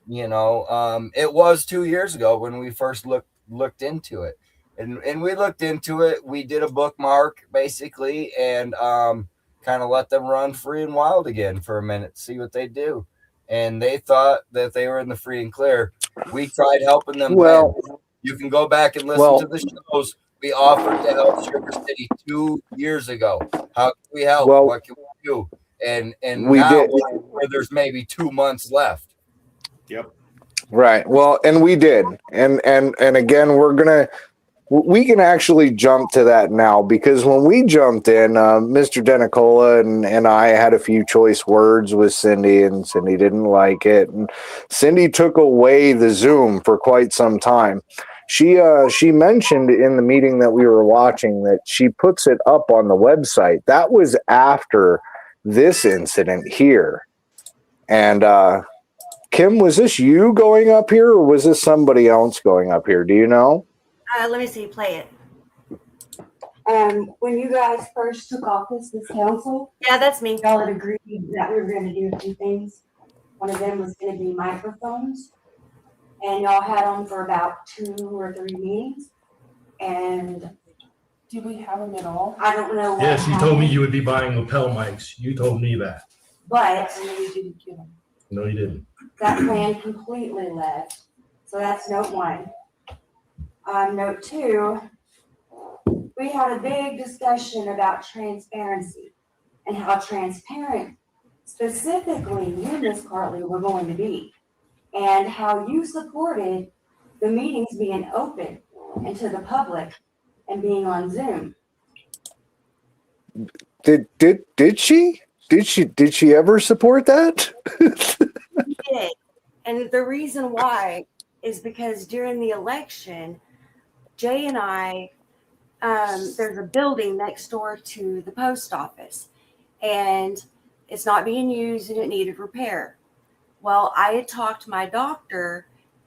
You know, it was 2 years ago when we first looked into it, and we looked into it. We did a bookmark basically, and kind of let them run free and wild again for a minute, see what they do. And they thought that they were in the free and clear. We tried helping them. Well, you can go back and listen to the shows. We offered to help Sugar City 2 years ago. How can we help? What can we do? And we now did. Where there's maybe 2 months left. Yep. Right. Well, and we did. And again, we can actually jump to that now, because when we jumped in, Mr. Denicola and I had a few choice words with Cindy, and Cindy didn't like it. And Cindy took away the Zoom for quite some time. She mentioned in the meeting that we were watching that she puts it up on the website. That was after this incident here. And Kim, was this you going up here, or was this somebody else going up here? Do you know? Let me see. Play it. When you guys first took office, this council. Yeah, that's me. Y'all had agreed that we were going to do a few things. One of them was going to be microphones. And y'all had them for about 2 or 3 meetings. And do we have them at all? I don't know. Yes, you told me you would be buying lapel mics. You told me that. But we didn't get them. No, you didn't. That plan completely left. So that's note 1. Note 2, we had a big discussion about transparency and how transparent specifically you, Ms. Cartley, were going to be, and how you supported the meetings being open and to the public and being on Zoom. Did she ever support that? He did. And the reason why is because during the election, Jay and I, there's a building next door to the post office, and it's not being used and it needed repair. Well, I had talked my doctor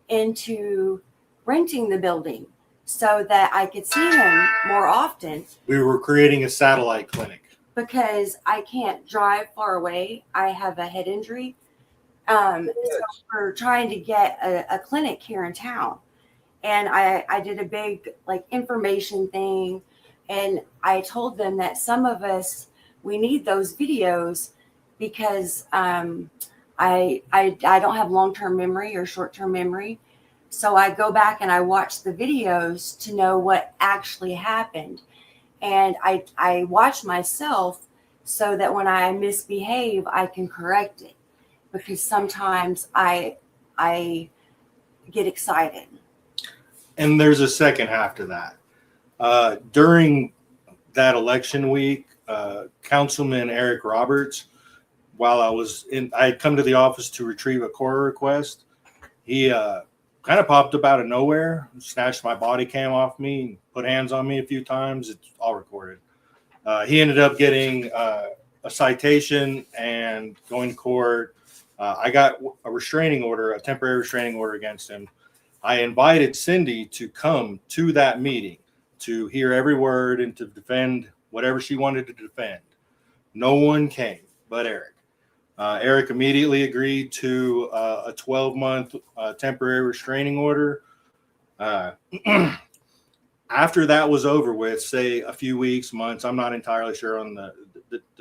into renting the building so that I could see him more often. We were creating a satellite clinic. Because I can't drive far away. I have a head injury. So we're trying to get a clinic here in town. And I did a big like information thing. And I told them that some of us, we need those videos because I don't have long-term memory or short-term memory. So I go back and I watch the videos to know what actually happened. And I watch myself so that when I misbehave, I can correct it. Because sometimes I get excited. And there's a second half to that. During that election week, Councilman Eric Roberts, while I had come to the office to retrieve a CORA request, he kind of popped up out of nowhere, snatched my body cam off me, put hands on me a few times. It's all recorded. He ended up getting a citation and going to court. I got a restraining order, a temporary restraining order against him. I invited Cindy to come to that meeting to hear every word and to defend whatever she wanted to defend. No one came but Eric. Eric immediately agreed to a 12-month temporary restraining order. After that was over with, say a few weeks, months, I'm not entirely sure on the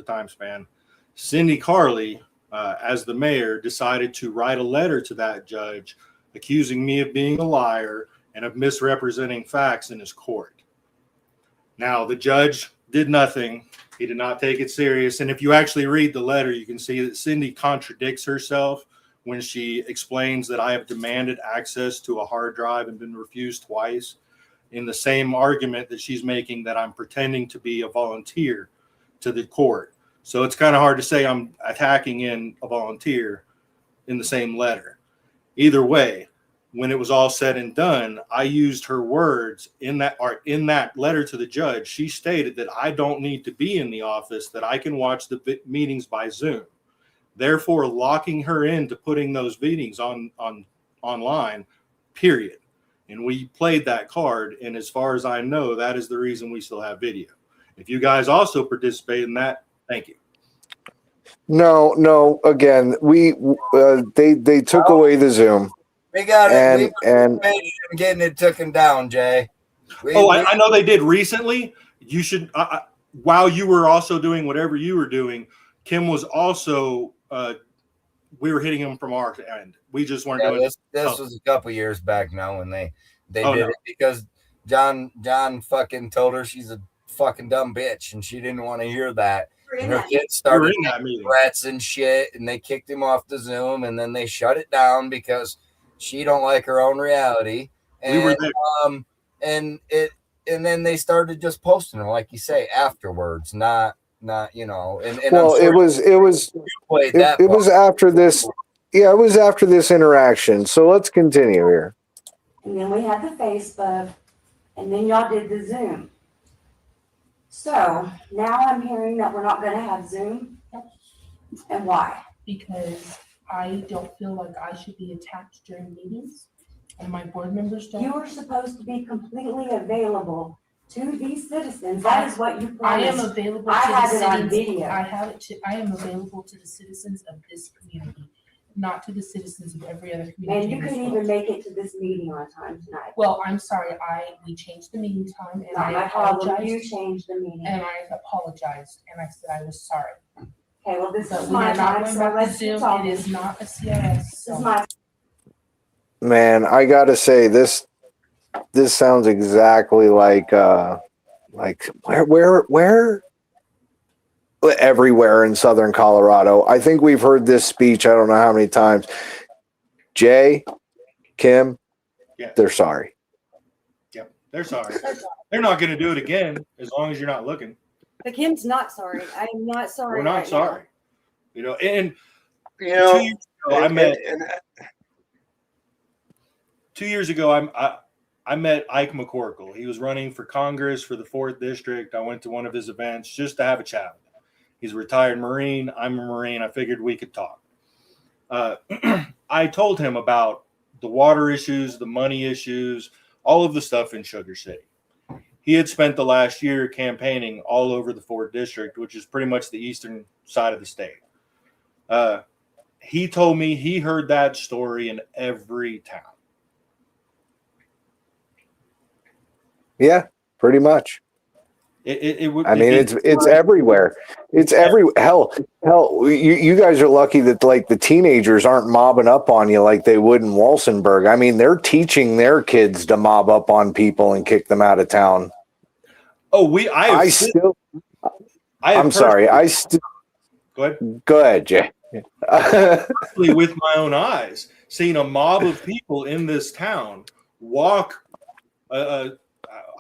time span, Cindy Carly, as the mayor, decided to write a letter to that judge accusing me of being a liar and of misrepresenting facts in his court. Now, the judge did nothing. He did not take it serious. And if you actually read the letter, you can see that Cindy contradicts herself when she explains that I have demanded access to a hard drive and been refused twice, in the same argument that she's making that I'm pretending to be a volunteer to the court. So it's kind of hard to say I'm attacking in a volunteer in the same letter. Either way, when it was all said and done, I used her words in that letter to the judge. She stated that I don't need to be in the office, that I can watch the meetings by Zoom, therefore locking her into putting those meetings online, period. And we played that card. And as far as I know, that is the reason we still have video. If you guys also participate in that, thank you. No. Again, they took away the Zoom. We got it. And getting it taken down, Jay. I know they did recently. You should, while you were also doing whatever you were doing, Kim was also, we were hitting him from our end. We just weren't doing this was a couple years back now when they did it because John fucking told her she's a fucking dumb bitch and she didn't want to hear that. And her kids started threats and shit, and they kicked him off the Zoom, and then they shut it down because she don't like her own reality. And we were there. And then they started just posting them, like you say, afterwards, not you know. And well, it was after this. Yeah, it was after this interaction. So let's continue here. And then we had the Facebook, and then y'all did the Zoom. So now I'm hearing that we're not going to have Zoom. And why? Because I don't feel like I should be attacked during meetings, and my board members don't. You are supposed to be completely available to these citizens. That is what you promised. I am available. I to have the it on citizens. video. I am available to the citizens of this community, not to the citizens of every other community. And you couldn't even make it to this meeting on time tonight. Well, I'm sorry. We changed the meeting time, and Not I my problem. apologized. You changed the meeting. And I apologized, and I said I was sorry. Okay, well, this But is we my are not time, going so back to let's Zoom. talk. It is not a CRS. This is my Man, I gotta say this sounds exactly like where everywhere in Southern Colorado. I think we've heard this speech. I don't know how many times. Jay, Kim, they're sorry. Yep, they're sorry. They're not going to do it again as long as you're not looking. But Kim's not sorry. I am not sorry. We're not right sorry. You know, and You know, 2 years ago, I met. 2 years ago, I met Ike McCorkle. He was running for Congress for the 4th District. I went to one of his events just to have a chat with him. He's a retired Marine. I'm a Marine. I figured we could talk. I told him about the water issues, the money issues, all of the stuff in Sugar City. He had spent the last year campaigning all over the 4th District, which is pretty much the eastern side of the state. He told me he heard that story in every town. Yeah, pretty much. It would. I mean, it's everywhere. It's everywhere. Hell, you guys are lucky that like the teenagers aren't mobbing up on you like they would in Walsenburg. I mean, they're teaching their kids to mob up on people and kick them out of town. Oh, I'm sorry. I still go ahead. Go ahead, Jay. With my own eyes, seeing a mob of people in this town walk.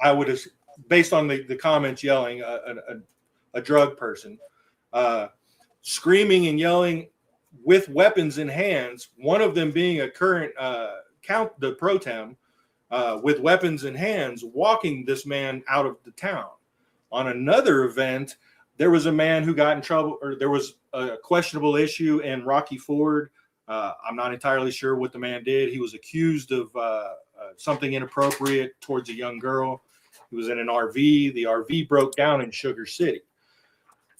I would have, based on the comments, yelling a drug person, screaming and yelling with weapons in hands. One of them being a current the pro tem with weapons in hands, walking this man out of the town. On another event, there was a man who got in trouble, or there was a questionable issue in Rocky Ford. I'm not entirely sure what the man did. He was accused of something inappropriate towards a young girl. He was in an RV. The RV broke down in Sugar City.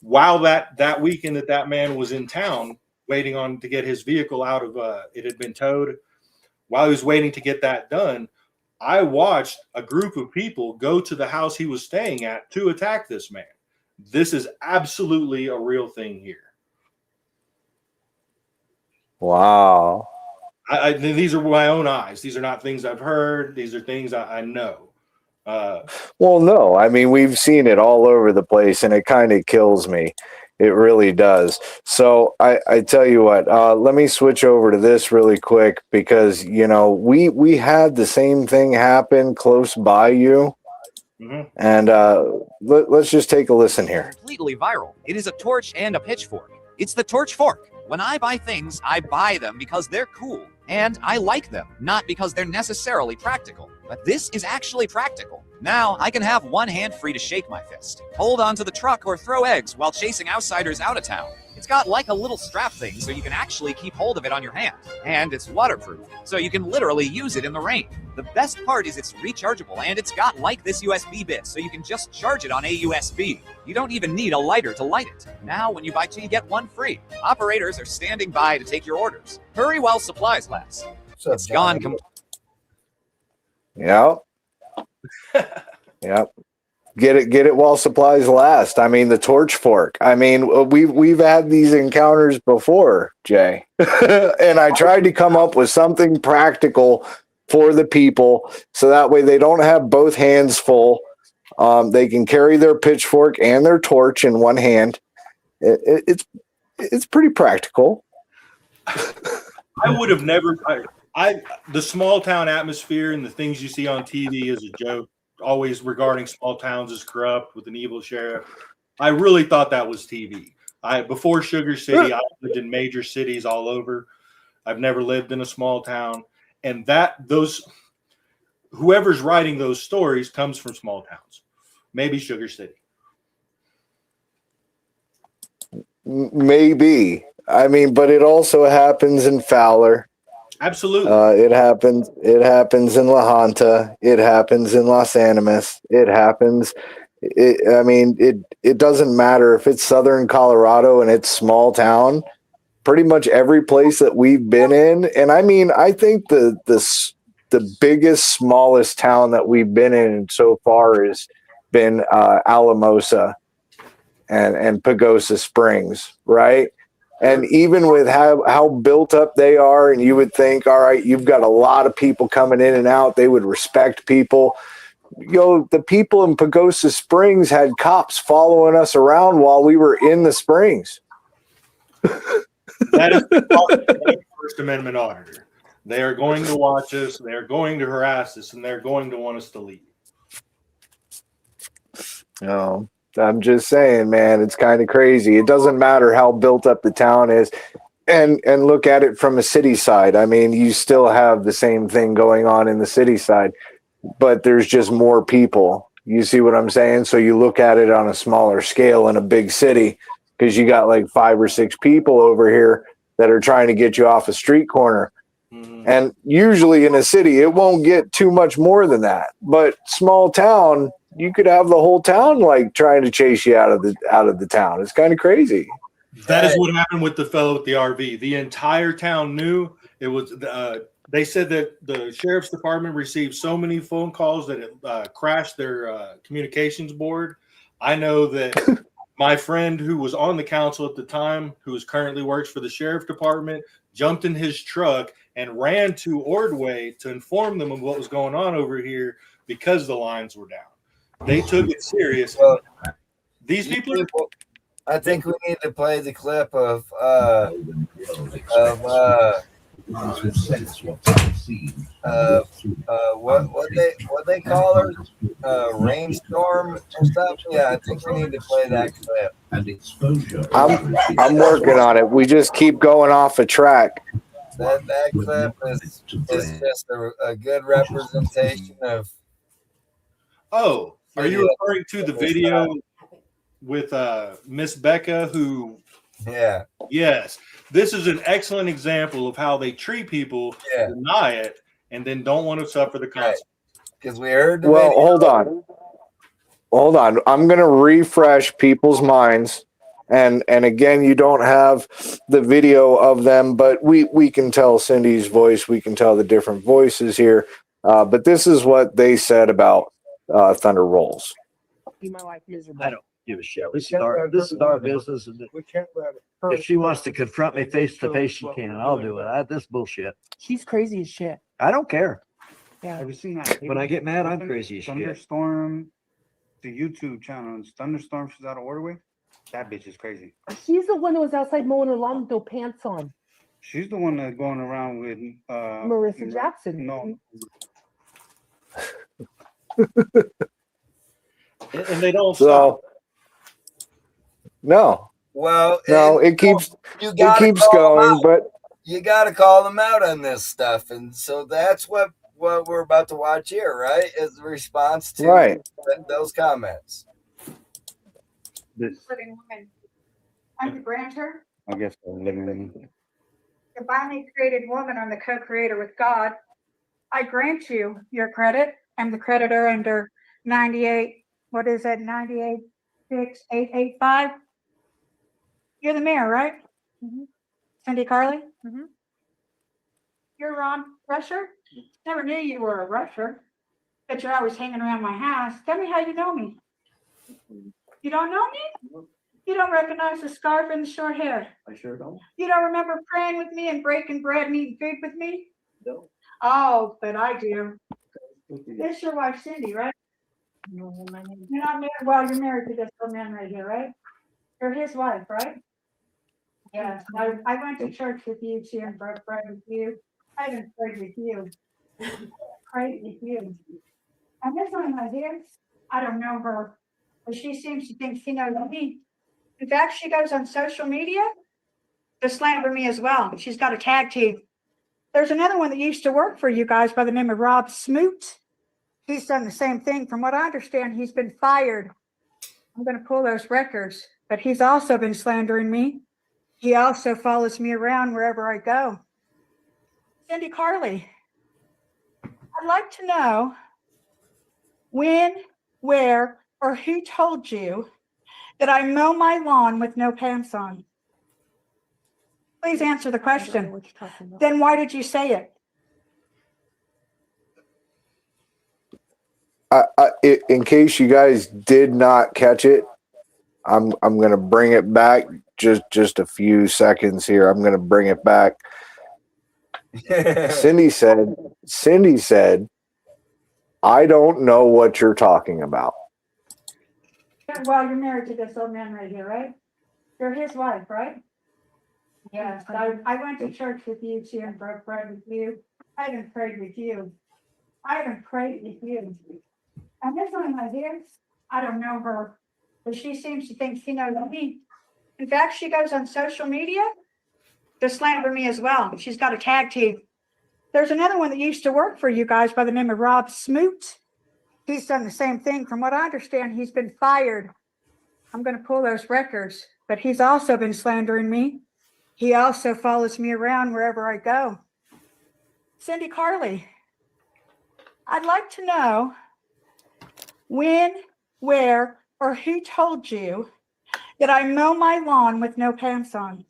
While that weekend that man was in town waiting on to get his vehicle out of it had been towed. While he was waiting to get that done, I watched a group of people go to the house he was staying at to attack this man. This is absolutely a real thing here. Wow. These are my own eyes. These are not things I've heard. These are things I know. Well, no, I mean, we've seen it all over the place, and it kind of kills me. It really does. So I tell you what, let me switch over to this really quick because, you know, we had the same thing happen close by you. Mm-hmm. And let's just take a listen here. Completely viral. It is a torch and a pitchfork. It's the torch fork. When I buy things, I buy them because they're cool. And I like them, not because they're necessarily practical. But this is actually practical. Now I can have one hand free to shake my fist, hold onto the truck, or throw eggs while chasing outsiders out of town. It's got like a little strap thing so you can actually keep hold of it on your hand. And it's waterproof, so you can literally use it in the rain. The best part is it's rechargeable, and it's got like this USB bit, so you can just charge it on a USB. You don't even need a lighter to light it. Now when you buy two, you get one free. Operators are standing by to take your orders. Hurry while supplies last. It's gone completely. Yep. Yep. Get it while supplies last. I mean, the torch fork. I mean, we've had these encounters before, Jay. And I tried to come up with something practical for the people so that way they don't have both hands full. They can carry their pitchfork and their torch in one hand. It's pretty practical. I would have never. The small town atmosphere and the things you see on TV is a joke, always regarding small towns as corrupt with an evil sheriff. I really thought that was TV. Before Sugar City, I lived in major cities all over. I've never lived in a small town, and whoever's writing those stories comes from small towns, maybe Sugar City. Maybe. I mean, but it also happens in Fowler. Absolutely. It happens in La Junta. It happens in Los Animas. It happens. It doesn't matter if it's Southern Colorado and it's small town. Pretty much every place that we've been in. And I mean, I think the biggest, smallest town that we've been in so far has been Alamosa and Pagosa Springs, right? And even with how built up they are, and you would think, all right, you've got a lot of people coming in and out. They would respect people. The people in Pagosa Springs had cops following us around while we were in the springs. That is the First Amendment auditor. They are going to watch us. They are going to harass us, and they're going to want us to leave. Oh, I'm just saying, man, it's kind of crazy. It doesn't matter how built up the town is. And look at it from a city side. I mean, you still have the same thing going on in the city side, but there's just more people. You see what I'm saying? So you look at it on a smaller scale in a big city because you got like 5 or 6 people over here that are trying to get you off a street corner. And usually in a city, it won't get too much more than that. But small town, you could have the whole town like trying to chase you out of the town. It's kind of crazy. That is what happened with the fellow with the RV. The entire town knew it was. They said that the sheriff's department received so many phone calls that it crashed their communications board. I know that my friend who was on the council at the time, who currently works for the sheriff department, jumped in his truck and ran to Ordway to inform them of what was going on over here because the lines were down. They took it serious. These people. I think we need to play the clip of what they call her, rainstorm and stuff. Yeah, I think we need to play that clip. And exposure. I'm working on it. We just keep going off a track. That clip is just a good representation of. Oh, are you referring to the video with Miss Becca, who? Yeah. Yes, this is an excellent example of how they treat people, deny it, and then don't want to suffer the consequences. Because we heard. Well, hold on. I'm gonna refresh people's minds, and again, you don't have the video of them, but we can tell Cindy's voice. We can tell the different voices here. But this is what they said about Thunder Rolls. My life miserable. I don't give a shit. This is our business. And if she wants to confront me face to face, she can. I'll do it. This bullshit. She's crazy as shit. I don't care. Yeah. Have you seen that? When I get mad, I'm crazy as shit. Thunderstorm, the YouTube channel, it's Thunderstorm. She's out of Ordway. That bitch is crazy. She's the one that was outside mowing her lawn with no pants on. She's the one that's going around with Marissa Jackson. No. And they don't stop. No. Well, no, it keeps going, but you got to call them out on this stuff, and so that's what we're about to watch here, right? Is the response to those comments. Living woman. I'm the grantor. I guess I'm living. Divinely created woman. I'm the co-creator with God. I grant you your credit. I'm the creditor under 98. What is it? 986885. You're the mayor, right? Mm-hmm. Cindy Carly? Mm-hmm. You're Ron Rusher? Never knew you were a Rusher, but you're always hanging around my house. Tell me how you know me. You don't know me? You don't recognize the scarf and the short hair? I sure don't. You don't remember praying with me and breaking bread and eating food with me? No. Oh, but I do. This is your wife, Cindy, right? No, you're not married. Well, you're married to this little man right here, right? You're his wife, right? Yes. I went to church with you too and broke bread with you. I even prayed with you. Prayed with you. And this one right here, I don't know her, but she seems to think she knows me. In fact, she goes on social media to slander me as well. She's got a tag team. There's another one that used to work for you guys by the name of Rob Smoot. He's done the same thing. From what I understand, he's been fired. I'm going to pull those records, but he's also been slandering me. He also follows me around wherever I go. Cindy Carly, I'd like to know when, where, or who told you that I mow my lawn with no pants on? Please answer the question. Then why did you say it? In case you guys did not catch it, I'm gonna bring it back just a few seconds here. I'm gonna bring it back. Cindy said, I don't know what you're talking about. Well, you're married to this old man right here, right? You're his wife, right? Yes. I went to church with you too and broke bread with you. I even prayed with you. I even prayed with you. And this one right here, I don't know her, but she seems to think she knows me. In fact, she goes on social media to slander me as well. She's got a tag team. There's another one that used to work for you guys by the name of Rob Smoot. He's done the same thing. From what I understand, he's been fired. I'm going to pull those records, but he's also been slandering me. He also follows me around wherever I go. Cindy Carly, I'd like to know when, where, or who told you that I mow my lawn with no pants on?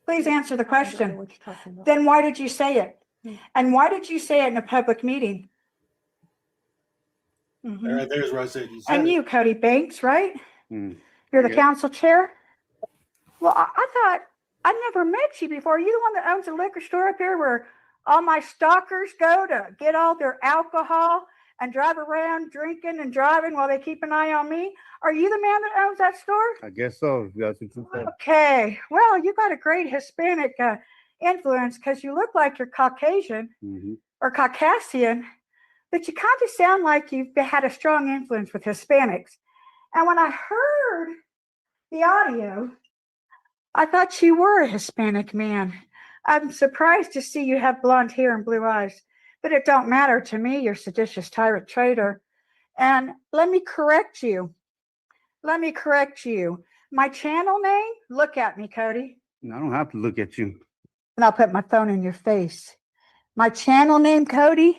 Please answer the question. Then why did you say it? And why did you say it in a public meeting? Right there's where I said you said And it. you, Cody Banks, right? Mm. You're the Yeah. council chair? Well, I thought I'd never met you before. Are you the one that owns the liquor store up here where all my stalkers go to get all their alcohol and drive around drinking and driving while they keep an eye on me? Are you the man that owns that store? I guess so. That's what you said. Okay. Well, you got a great Hispanic influence because you look like you're Caucasian or Caucasian, but you kind of sound like you've had a strong influence with Hispanics. And when I heard the audio, I thought you were a Hispanic man. I'm surprised to see you have blonde hair and blue eyes, but it don't matter to me. You're seditious tyrant traitor. And let me correct you. Let me correct you. My channel name, look at me, Cody, I don't have to look at you. and I'll put my phone in your face. My channel name, Cody,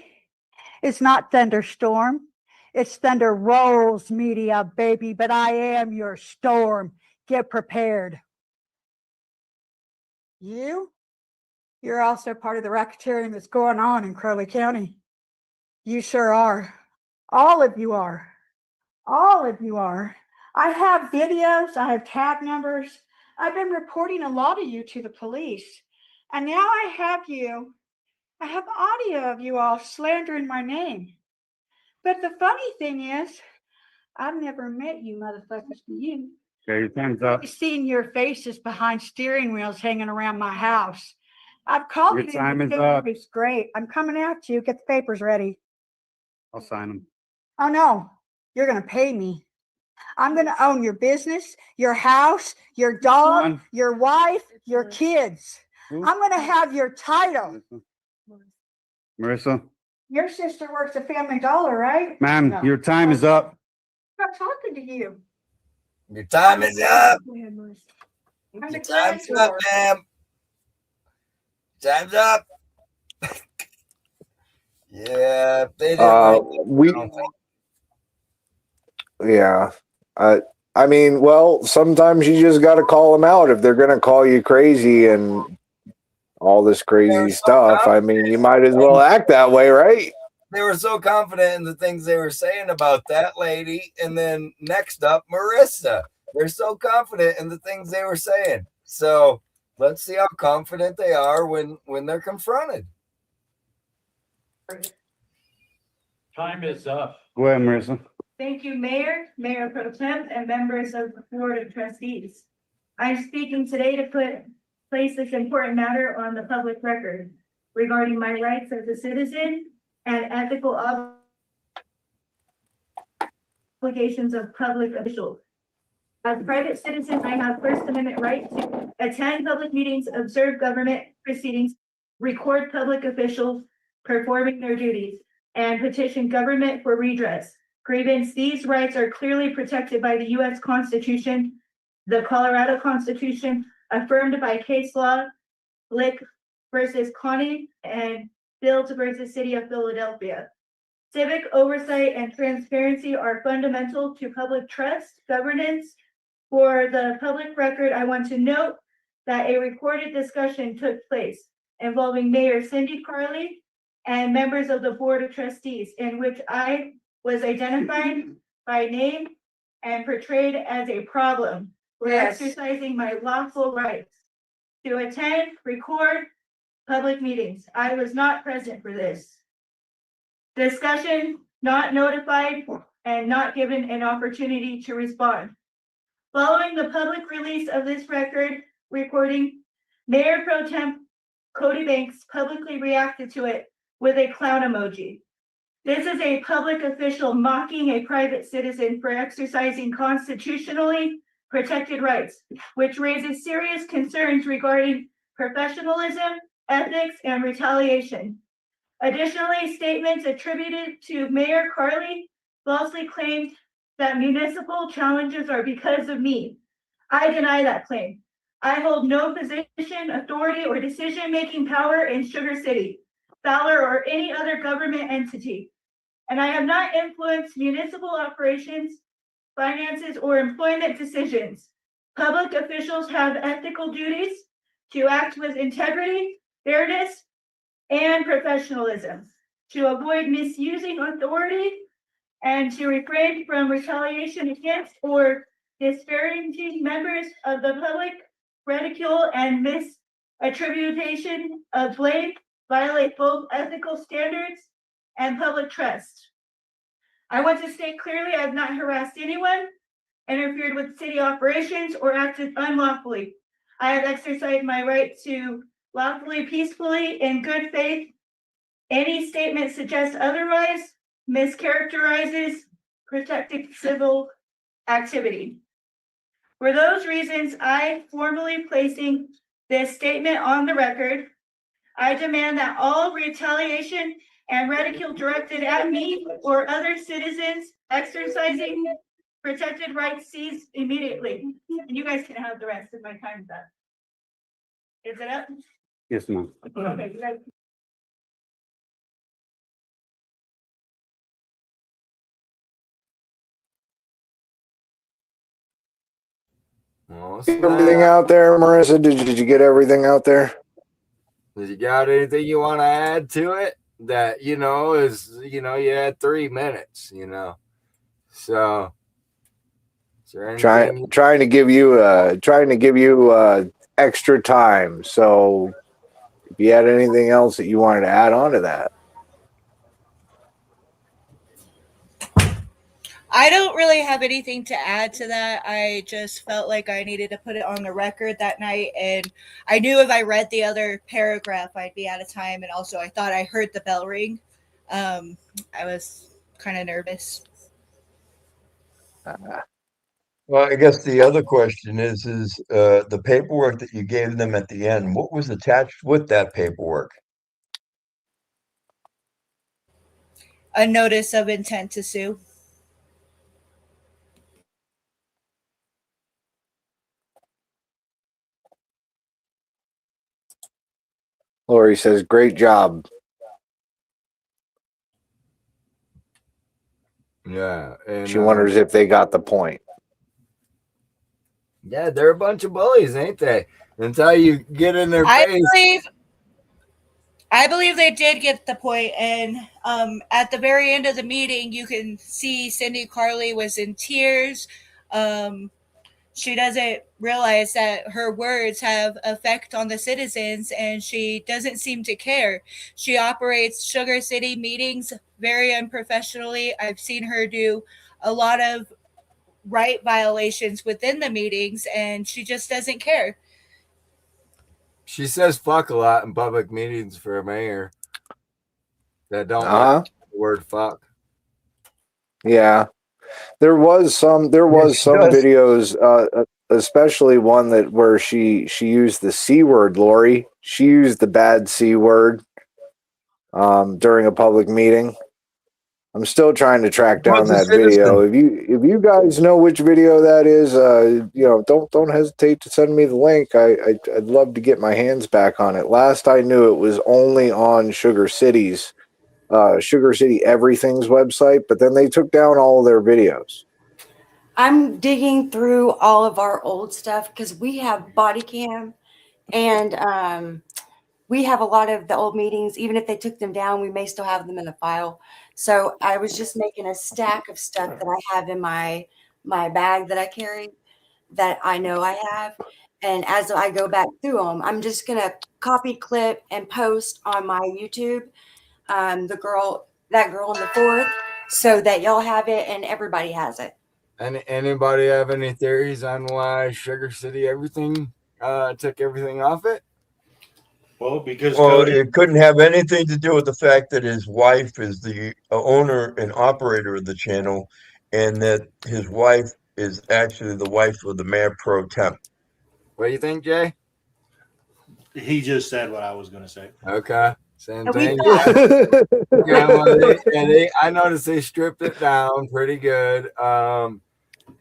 is not Thunderstorm. It's Thunder Rolls Media, baby, but I am your storm. Get prepared. You're also part of the racketeering that's going on in Crowley County. You sure are. All of you are. All of you are. I have videos. I have tag numbers. I've been reporting a lot of you to the police. And now I have audio of you all slandering my name. But the funny thing is, I've never met you motherfuckers to you. Okay, your time's up. I've seen your faces behind steering wheels hanging around my house. I've called Your you. time is up. It's great. I'm coming at you. Get the papers ready. I'll sign them. Oh no, you're going to pay me. I'm going to own your business, your house, your dog, on. your wife, your kids. Who? I'm going to have your title. Marissa, Your sister works at Family Dollar, right? ma'am, No. your time is up. I'm not talking to you. Your time is up. I'm Your the time's up, grandmother. ma'am. Time's up. Yeah, if they didn't like it, We I don't think. Yeah. I mean, well, sometimes you just got to call them out if they're going to call you crazy and all this crazy stuff. I mean, you might as well act that way, right? They were so confident in the things they were saying about that lady. And then next up, Marissa. They're so confident in the things they were saying. So let's see how confident they are when they're confronted. Time is up. Go ahead, Marissa. Thank you, Mayor, Mayor Pro Tem, and members of the Board of Trustees. I'm speaking today to place this important matter on the public record regarding my rights as a citizen and ethical obligations of public officials. As a private citizen, I have First Amendment right to attend public meetings, observe government proceedings, record public officials performing their duties, and petition government for redress. Grievance, these rights are clearly protected by the U.S. Constitution, the Colorado Constitution, affirmed by case law, Blick versus Connie, and Fields versus City of Philadelphia. Civic oversight and transparency are fundamental to public trust, governance. For the public record, I want to note that a recorded discussion took place involving Mayor Cindy Carly and members of the Board of Trustees, in which I was identified by name and portrayed as a problem for exercising my lawful rights to attend, record public meetings. I was not present for this discussion, not notified, and not given an opportunity to respond. Following the public release of this record recording, Mayor Pro Tem Cody Banks publicly reacted to it with a clown emoji. This is a public official mocking a private citizen for exercising constitutionally protected rights, which raises serious concerns regarding professionalism, ethics, and retaliation. Additionally, statements attributed to Mayor Carly falsely claimed that municipal challenges are because of me. I deny that claim. I hold no position, authority, or decision-making power in Sugar City, Fowler, or any other government entity. And I have not influenced municipal operations, finances, or employment decisions. Public officials have ethical duties to act with integrity, fairness, and professionalism, to avoid misusing authority, and to refrain from retaliation against or disparaging members of the public, ridicule and misattribution of blame violate both ethical standards and public trust. I want to state clearly I have not harassed anyone, interfered with city operations, or acted unlawfully. I have exercised my right to lawfully, peacefully, in good faith. Any statement suggests otherwise mischaracterizes protected civil activity. For those reasons, I formally placing this statement on the record. I demand that all retaliation and ridicule directed at me or other citizens exercising protected rights cease immediately. And you guys can have the rest of my time back. Is it up? Yes, ma'am. Okay, you guys. Oh, Everything out there, Marissa? Did you get everything out there? Did you got anything you want to add to it? That you had 3 minutes. So is there anything Trying to give you extra time. So if you had anything else that you wanted to add on to that. I don't really have anything to add to that. I just felt like I needed to put it on the record that night. And I knew if I read the other paragraph, I'd be out of time. And also, I thought I heard the bell ring. I was kind of nervous. Well, I guess the other question is the paperwork that you gave them at the end, what was attached with that paperwork? A notice of intent to sue. Lori says, great job. Yeah. And, She wonders if they got the point. Yeah, they're a bunch of bullies, ain't they? Until you get in their face. I believe they did get the point. And at the very end of the meeting, you can see Cindy Carly was in tears. She doesn't realize that her words have effect on the citizens, and she doesn't seem to care. She operates Sugar City meetings very unprofessionally. I've seen her do a lot of right violations within the meetings, and she just doesn't care. She says fuck a lot in public meetings for a mayor that don't like the word fuck. Yeah. There was some videos, especially one where she used the C word, Lori. She used the bad C word during a public meeting. I'm still trying to track down that video. If you guys know which video that is, don't hesitate to send me the link. I'd love to get my hands back on it. Last I knew, it was only on Sugar City Everything's website, but then they took down all of their videos. I'm digging through all of our old stuff because we have body cam and we have a lot of the old meetings. Even if they took them down, we may still have them in the file. So I was just making a stack of stuff that I have in my bag that I carry that I know I have. And as I go back through them, I'm just going to copy, clip, and post on my YouTube. That girl in the fourth, so that y'all have it and everybody has it. And anybody have any theories on why Sugar City took everything off it? Well, because Well, Cody, it couldn't have anything to do with the fact that his wife is the owner and operator of the channel, and that his wife is actually the wife of the mayor pro temp. What do you think, Jay? he just said what I was going to say. Okay. Same And we thing. thought- Yeah, well, I noticed they stripped it down pretty good. And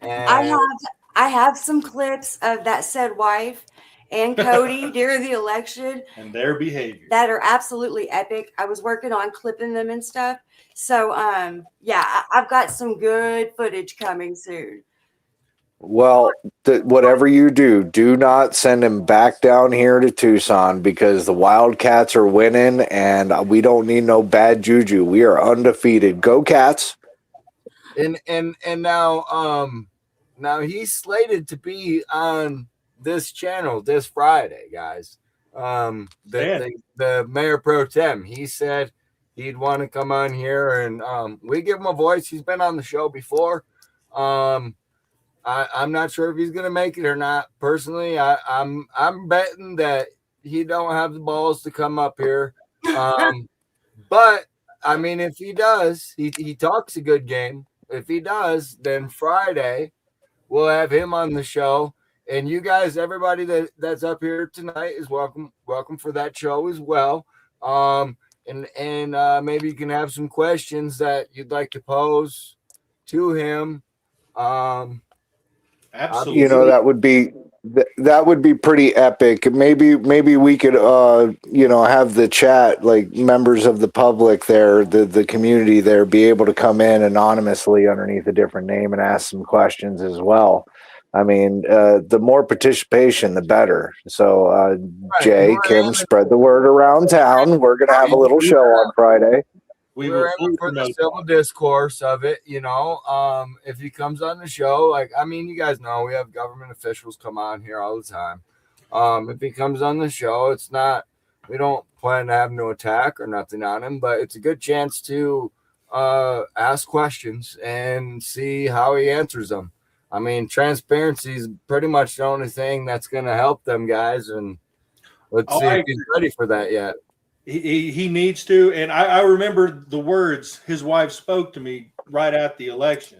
I have some clips of that said wife and Cody during the election And their behavior. that are absolutely epic. I was working on clipping them and stuff. So yeah, I've got some good footage coming soon. Well, whatever you do, do not send him back down here to Tucson because the Wildcats are winning and we don't need no bad juju. We are undefeated. Go Cats. And now he's slated to be on this channel this Friday, guys. The mayor pro tem, he said he'd want to come on here and we give him a voice. He's been on the show before. I'm not sure if he's gonna make it or not. Personally, I'm betting that he don't have the balls to come up here. But I mean, if he does, he talks a good game. If he does, then Friday we'll have him on the show. And you guys, everybody that's up here tonight is welcome for that show as well. And maybe you can have some questions that you'd like to pose to him. Absolutely. You know, that would be pretty epic. Maybe we could have the chat, like members of the public there, the community there, be able to come in anonymously underneath a different name and ask some questions as well. I mean, the more participation, the better. So, Jay, Kim, spread the word around town. We're going to have a little show on Friday. We're in for the civil discourse of it, you know. If he comes on the show, you guys know we have government officials come on here all the time. If he comes on the show, we don't plan to have no attack or nothing on him, but it's a good chance to ask questions and see how he answers them. I mean, transparency is pretty much the only thing that's going to help them guys, and let's see if he's ready for that yet. He needs to. And I remember the words his wife spoke to me right at the election,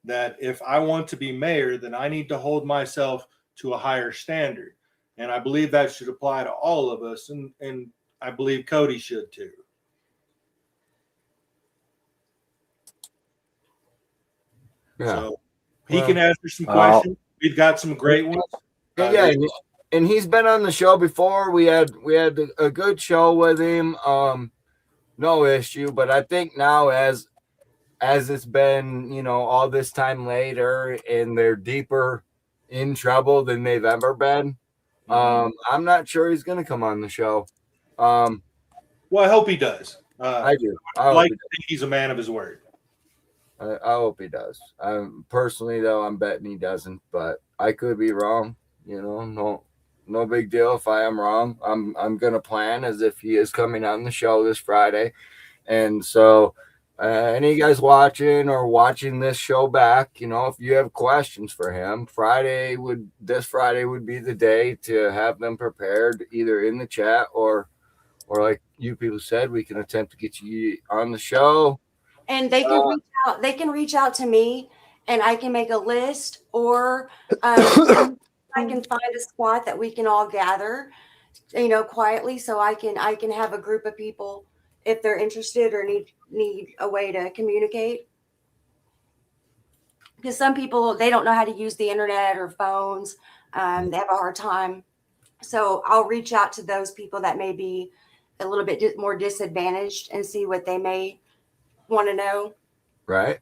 that if I want to be mayor, then I need to hold myself to a higher standard. And I believe that should apply to all of us. And I believe Cody should too. Yeah. So he can answer some questions. We've got some great ones. Yeah. And he's been on the show before. We had a good show with him. No issue. But I think now as it's been, all this time later and they're deeper in trouble than they've ever been, I'm not sure he's going to come on the show. Well, I hope he does. I do. I like to think he's a man of his word. I hope he does. Personally, though, I'm betting he doesn't, but I could be wrong. No big deal if I am wrong. I'm gonna plan as if he is coming on the show this Friday, and so any of you guys watching this show back, if you have questions for him, this Friday would be the day to have them prepared either in the chat or like you people said, we can attempt to get you on the show. And they can reach out. They can reach out to me, and I can make a list, or I can find a spot that we can all gather, quietly, so I can have a group of people if they're interested or need a way to communicate. Because some people, they don't know how to use the internet or phones. They have a hard time. So I'll reach out to those people that may be a little bit more disadvantaged and see what they may want to know. Right.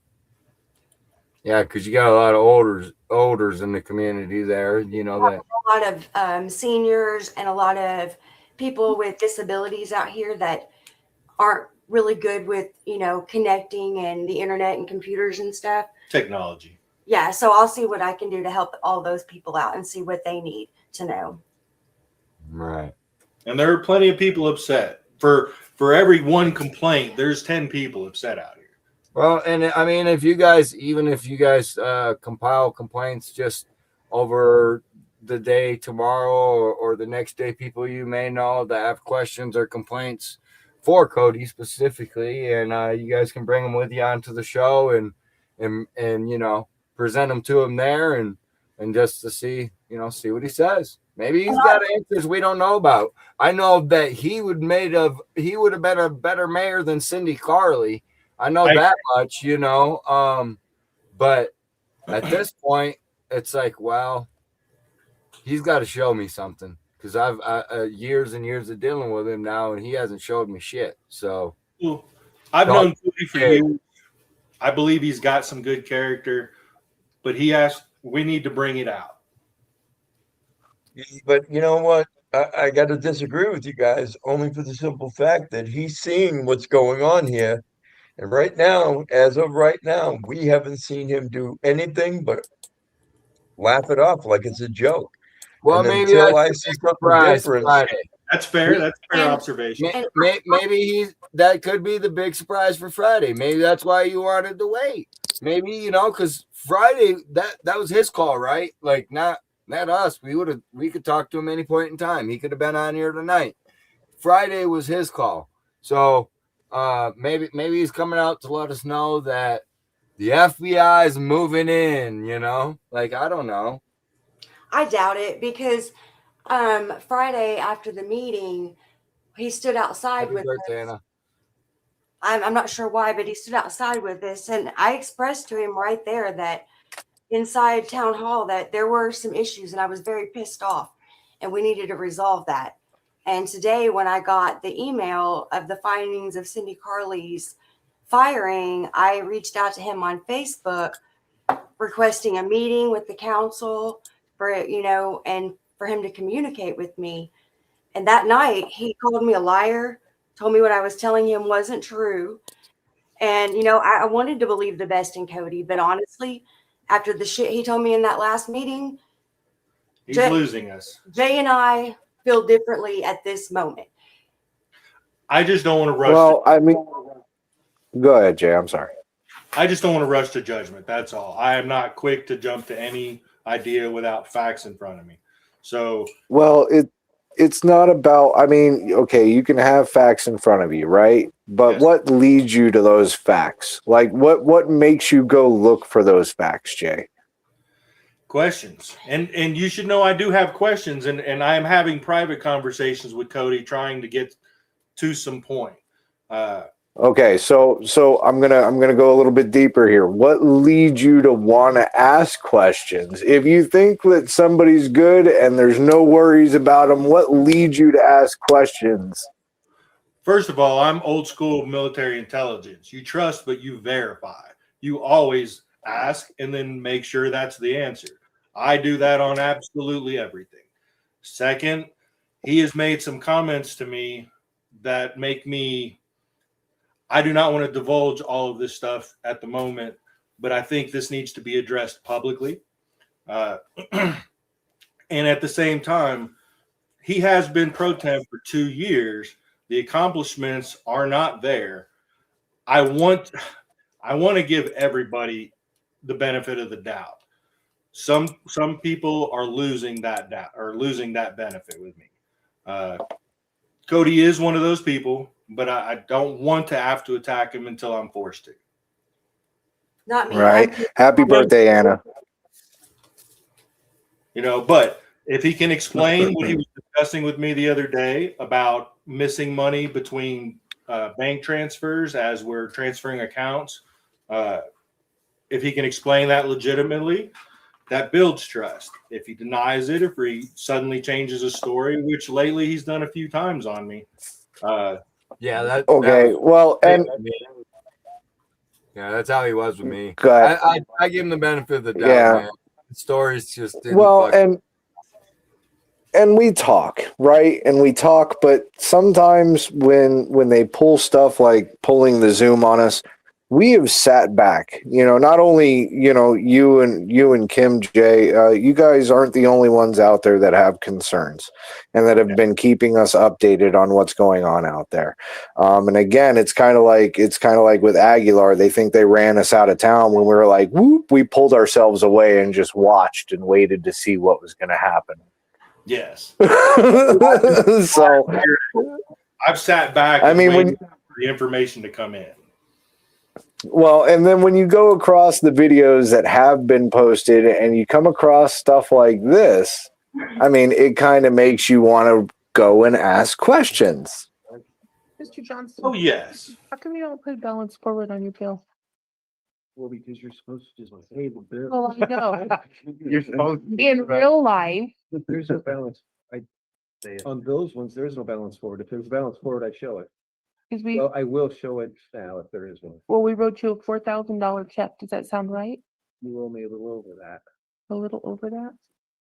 Yeah, because you got a lot of olders in the community there, that a lot of seniors and a lot of people with disabilities out here that aren't really good with connecting and the internet and computers and stuff. Technology. Yeah, so I'll see what I can do to help all those people out and see what they need to know. Right. And there are plenty of people upset. For every one complaint, there's 10 people upset out here. Well, and I mean, if you guys compile complaints just over the day tomorrow or the next day people you may know that have questions or complaints for Cody specifically, and you guys can bring them with you onto the show and you know, present them to him there and just to see, you know, see what he says. Maybe he's got answers we don't know about. I know that he would have been a better mayor than Cindy Carly. I know that much, you know. But at this point, it's like, well, he's got to show me something because I've years and years of dealing with him now, and he hasn't showed me shit. So I've known Cody for years. I believe he's got some good character, but we need to bring it out. But you know what? I got to disagree with you guys only for the simple fact that he's seeing what's going on here. And right now, as of right now, we haven't seen him do anything but laugh it off like it's a joke. Well, and maybe until I that's see a something surprise different. Friday. That's fair. That's a fair observation. Maybe that could be the big surprise for Friday. Maybe that's why you wanted to wait. Maybe, you know, because Friday that was his call, right? Like not us. We could talk to him any point in time. He could have been on here tonight. Friday was his call. So maybe he's coming out to let us know that the FBI is moving in, you know? Like, I don't know. I doubt it because Friday after the meeting, he stood outside Happy with birthday, us. Anna. I'm not sure why, but he stood outside with us, and I expressed to him right there that inside town hall that there were some issues, and I was very pissed off, and we needed to resolve that. And today, when I got the email of the findings of Cindy Carly's firing, I reached out to him on Facebook requesting a meeting with the council for, you know, and for him to communicate with me. And that night he called me a liar, told me what I was telling him wasn't true. And, you know, I wanted to believe the best in Cody, but honestly, after the shit he told me in that last meeting, He's losing us. Jay and I feel differently at this moment. I just don't want to rush. Well, I mean, go ahead, Jay. I'm sorry. I just don't want to rush to judgment. That's all. I am not quick to jump to any idea without facts in front of me. So, Well, it's not about, I mean, okay, you can have facts in front of you, right? But what leads you to those facts? Like what makes you go look for those facts, Jay? questions. And you should know I do have questions, and I am having private conversations with Cody trying to get to some point. Okay, so I'm gonna go a little bit deeper here. What leads you to want to ask questions? If you think that somebody's good and there's no worries about them, what leads you to ask questions? First of all, I'm old school military intelligence. You trust, but you verify. You always ask and then make sure that's the answer. I do that on absolutely everything. Second, he has made some comments to me that make me, I do not want to divulge all of this stuff at the moment, but I think this needs to be addressed publicly. And at the same time, he has been pro tem for 2 years. The accomplishments are not there. I want to give everybody the benefit of the doubt. Some people are losing that doubt or losing that benefit with me. Cody is one of those people, but I don't want to have to attack him until I'm forced to. Not me. Right. Happy birthday, Anna. You know, but if he can explain what he was discussing with me the other day about missing money between bank transfers as we're transferring accounts, if he can explain that legitimately, that builds trust. If he denies it, if he suddenly changes his story, which lately he's done a few times on me. Yeah, that Okay, well, and yeah, that's how he was with me. Go ahead. I give him the benefit of the doubt. Yeah. Man. The stories just didn't well, fuck- and we talk, right? And we talk, but sometimes when they pull stuff like pulling the Zoom on us, we have sat back, not only, you and Kim J, you guys aren't the only ones out there that have concerns and that have been keeping us updated on what's going on out there. And again, it's kind of like with Aguilar, they think they ran us out of town when we were like, whoop, we pulled ourselves away and just watched and waited to see what was going to happen. Yes. So I've sat back. I mean, waited for the information to come in. Well, and then when you go across the videos that have been posted and you come across stuff like this, I mean, it kind of makes you want to go and ask questions. Mr. Johnson. Oh, yes. How come you don't put balance forward on your bill? Well, because you're supposed to just pay the bill. Well, I know. You're supposed to. In real life, There's no balance. On those ones, there's no balance forward. If there's balance forward, I show it. because we, Well, I will show it now if there is one. well, we wrote you a $4,000 check. Does that sound right? You owe me a little over that. A little over that?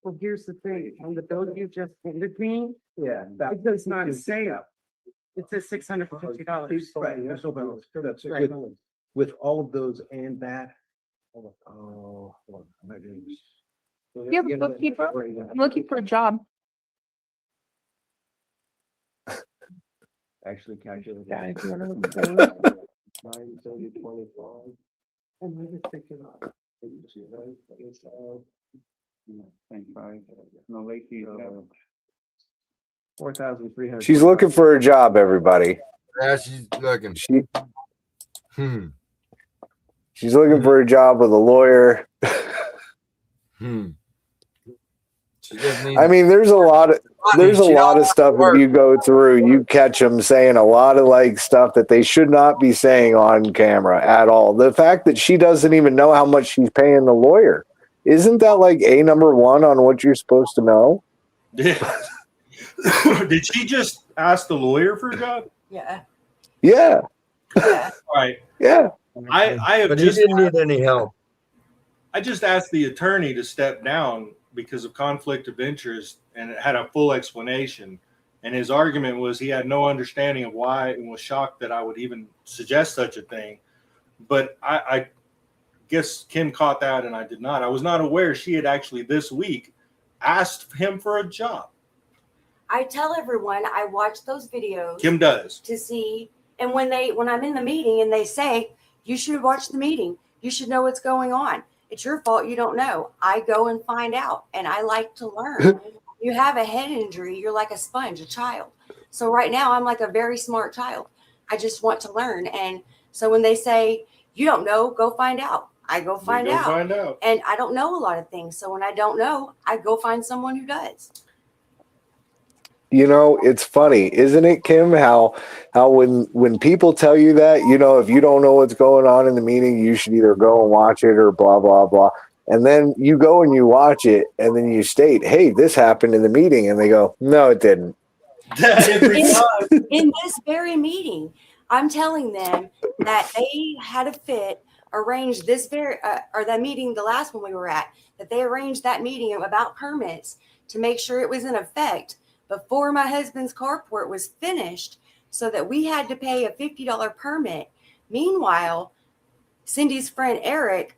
Well, here's the thing, on the bill you just handed me, Yeah. it does not say it. It says $650. Right, there's no balance. That's Right. with all of those and that. Oh, hold on, am I doing this? So You have a bookkeeper? I'm looking for a job. Actually calculated. Yeah, if you wanna look at those. 9, 30, 25. And I just picked it up. 25. No, late fee, 4,300. She's looking for a job, everybody. Yeah, she's looking. She's looking for a job with a lawyer. I mean, there's a lot of stuff that you go through. You catch them saying a lot of like stuff that they should not be saying on camera at all. The fact that she doesn't even know how much she's paying the lawyer, isn't that like number one on what you're supposed to know? Did she just ask the lawyer for a job? Yeah. Yeah. All right. Yeah. I have But he just didn't need any help. I just asked the attorney to step down because of conflict of interest, and it had a full explanation. And his argument was he had no understanding of why and was shocked that I would even suggest such a thing. But I guess Kim caught that and I did not. I was not aware she had actually this week asked him for a job. I tell everyone I watch those videos. Kim does. To see, and when I'm in the meeting and they say, you should watch the meeting, you should know what's going on. It's your fault you don't know. I go and find out, and I like to learn. You have a head injury, you're like a sponge, a child. So right now I'm like a very smart child. I just want to learn. And so when they say, you don't know, go find out. I go find out. And I don't know a lot of things. So when I don't know, I go find someone who does. You know, it's funny, isn't it, Kim? How when people tell you that, if you don't know what's going on in the meeting, you should either go and watch it or blah blah blah. And then you go and you watch it, and then you state, "Hey, this happened in the meeting," and they go, "No, it didn't." In this very meeting, I'm telling them that they had a fit, arranged this or that meeting, the last one we were at, that they arranged that meeting about permits to make sure it was in effect before my husband's carport was finished, so that we had to pay a $50 permit. Meanwhile, Cindy's friend Eric,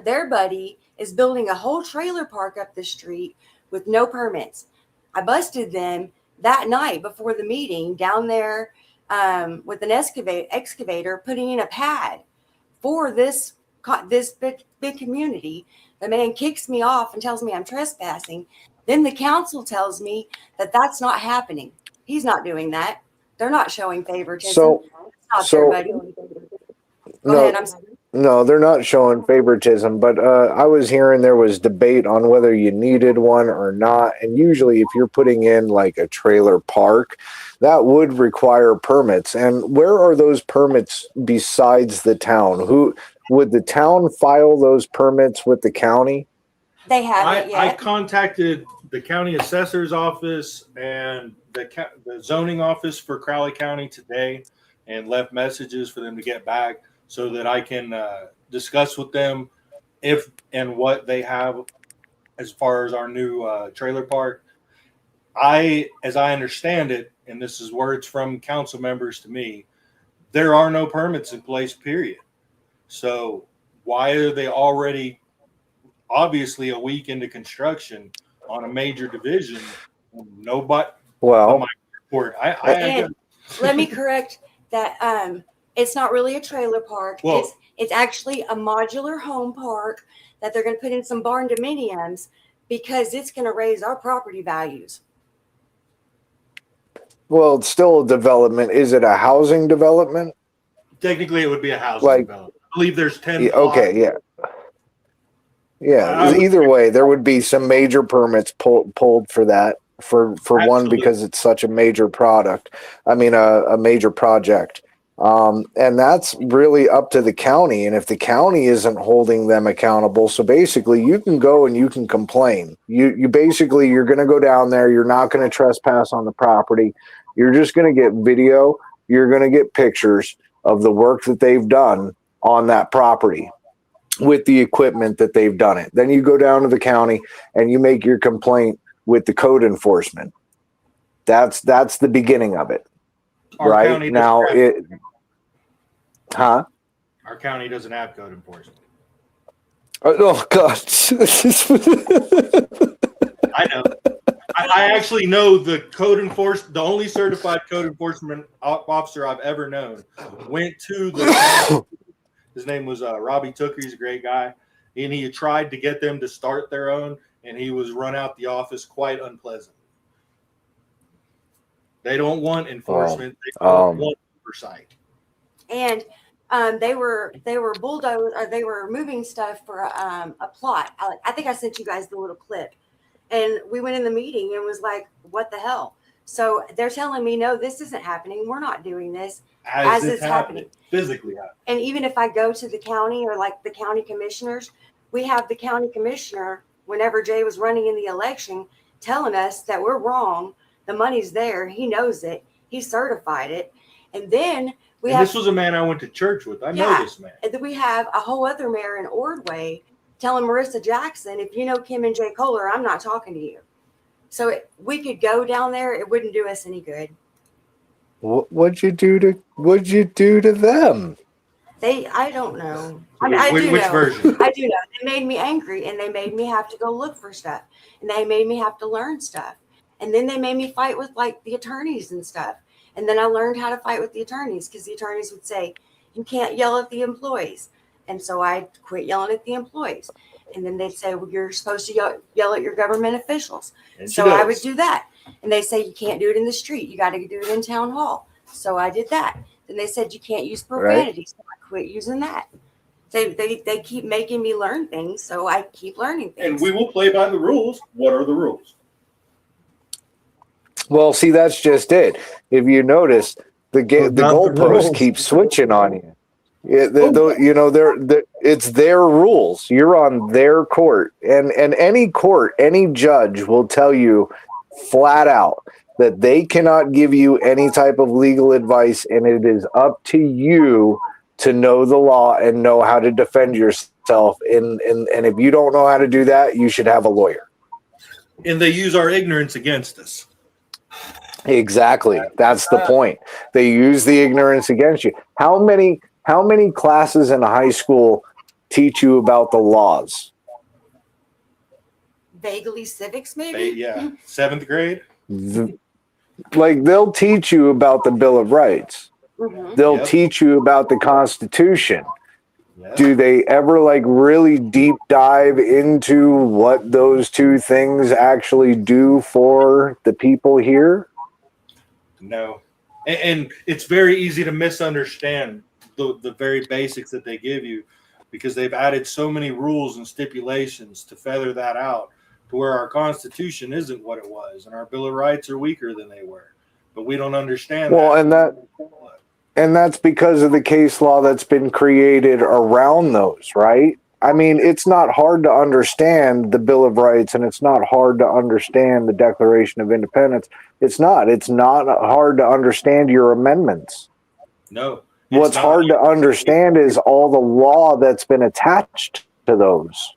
their buddy, is building a whole trailer park up the street with no permits. I busted them that night before the meeting down there with an excavator putting in a pad for this big community. The man kicks me off and tells me I'm trespassing. Then the council tells me that that's not happening. He's not doing that. They're not showing favoritism. No, they're not showing favoritism, but I was hearing there was debate on whether you needed one or not. And usually if you're putting in like a trailer park, that would require permits. And where are those permits besides the town? Who would the town file those permits with the county? They haven't yet. I contacted the county assessor's office and the zoning office for Crowley County today and left messages for them to get back so that I can discuss with them if and what they have as far as our new trailer park. As I understand it, and this is words from council members to me, there are no permits in place, period. So why are they already obviously a week into construction on a major division? Nobody. Well, And let me correct that. It's not really a trailer park. Well- It's actually a modular home park that they're going to put in some barn dominiums because it's going to raise our property values. well, it's still a development. Is it a housing development? Technically, it would be a housing Like- development. I believe there's 10. Yeah, okay, yeah. Yeah, either way, there would be some major permits pulled for that. For one, Absolutely. because it's such a major product. I mean, a major project. And that's really up to the county. And if the county isn't holding them accountable, so basically you can go and you can complain. You basically, you're going to go down there. You're not going to trespass on the property. You're just going to get video. You're going to get pictures of the work that they've done on that property with the equipment that they've done it. Then you go down to the county and you make your complaint with the code enforcement. That's the beginning of it. Our right county now doesn't Huh? Our county doesn't have code enforcement. Oh God. I know. I actually know the the only certified code enforcement officer I've ever known went to the, his name was Robbie Tooker. He's a great guy. And he tried to get them to start their own, and he was run out the office quite unpleasant. They don't want enforcement. They don't want oversight. And they were bulldozed, or they were moving stuff for a plot. I think I sent you guys the little clip, and we went in the meeting and was like, "What the hell?" So they're telling me, "No, this isn't happening. We're not doing this as it's happening. Physically happening." And even if I go to the county or like the county commissioners, we have the county commissioner, whenever Jay was running in the election, telling us that we're wrong. The money's there. He knows it. He certified it. And then This was a man I went to church with. I know this man. And then we have a whole other mayor in Ordway telling Marissa Jackson, if you know Kim and Jay Kohler, I'm not talking to you. So we could go down there. It wouldn't do us any good. What'd you do to them? I don't know. I mean, I do Which know. version? I do know. They made me angry, and they made me have to go look for stuff, and they made me have to learn stuff, and then they made me fight with like the attorneys and stuff, and then I learned how to fight with the attorneys because the attorneys would say you can't yell at the employees, and so I quit yelling at the employees, and then they'd say, well, you're supposed to yell at your government officials, And she so I would does. do that, and they say you can't do it in the street, you got to do it in town hall, so I did that. Then they said you can't use profanity, so I quit using that. They keep making me learn things, so I keep learning things. And we will play by the rules. What are the rules? Well, see, that's just it. If you notice, the goalposts keep switching on you. Yeah, it's their rules. You're on their court, and any court, any judge will tell you flat out that they cannot give you any type of legal advice, and it is up to you to know the law and know how to defend yourself. And if you don't know how to do that, you should have a lawyer. And they use our ignorance against us. Exactly. That's the point. They use the ignorance against you. How many classes in high school teach you about the laws? Vaguely civics, maybe? Yeah. 7th grade? Like, they'll teach you about the Bill of Rights. Mm-hmm. They'll teach you about the Constitution. Do they ever like really deep dive into what those two things actually do for the people here? No. And it's very easy to misunderstand the very basics that they give you because they've added so many rules and stipulations to feather that out to where our Constitution isn't what it was and our Bill of Rights are weaker than they were. But we don't understand that. And that's because of the case law that's been created around those, right? I mean, it's not hard to understand the Bill of Rights, and it's not hard to understand the Declaration of Independence. It's not hard to understand your amendments. No. What's hard to understand is all the law that's been attached to those.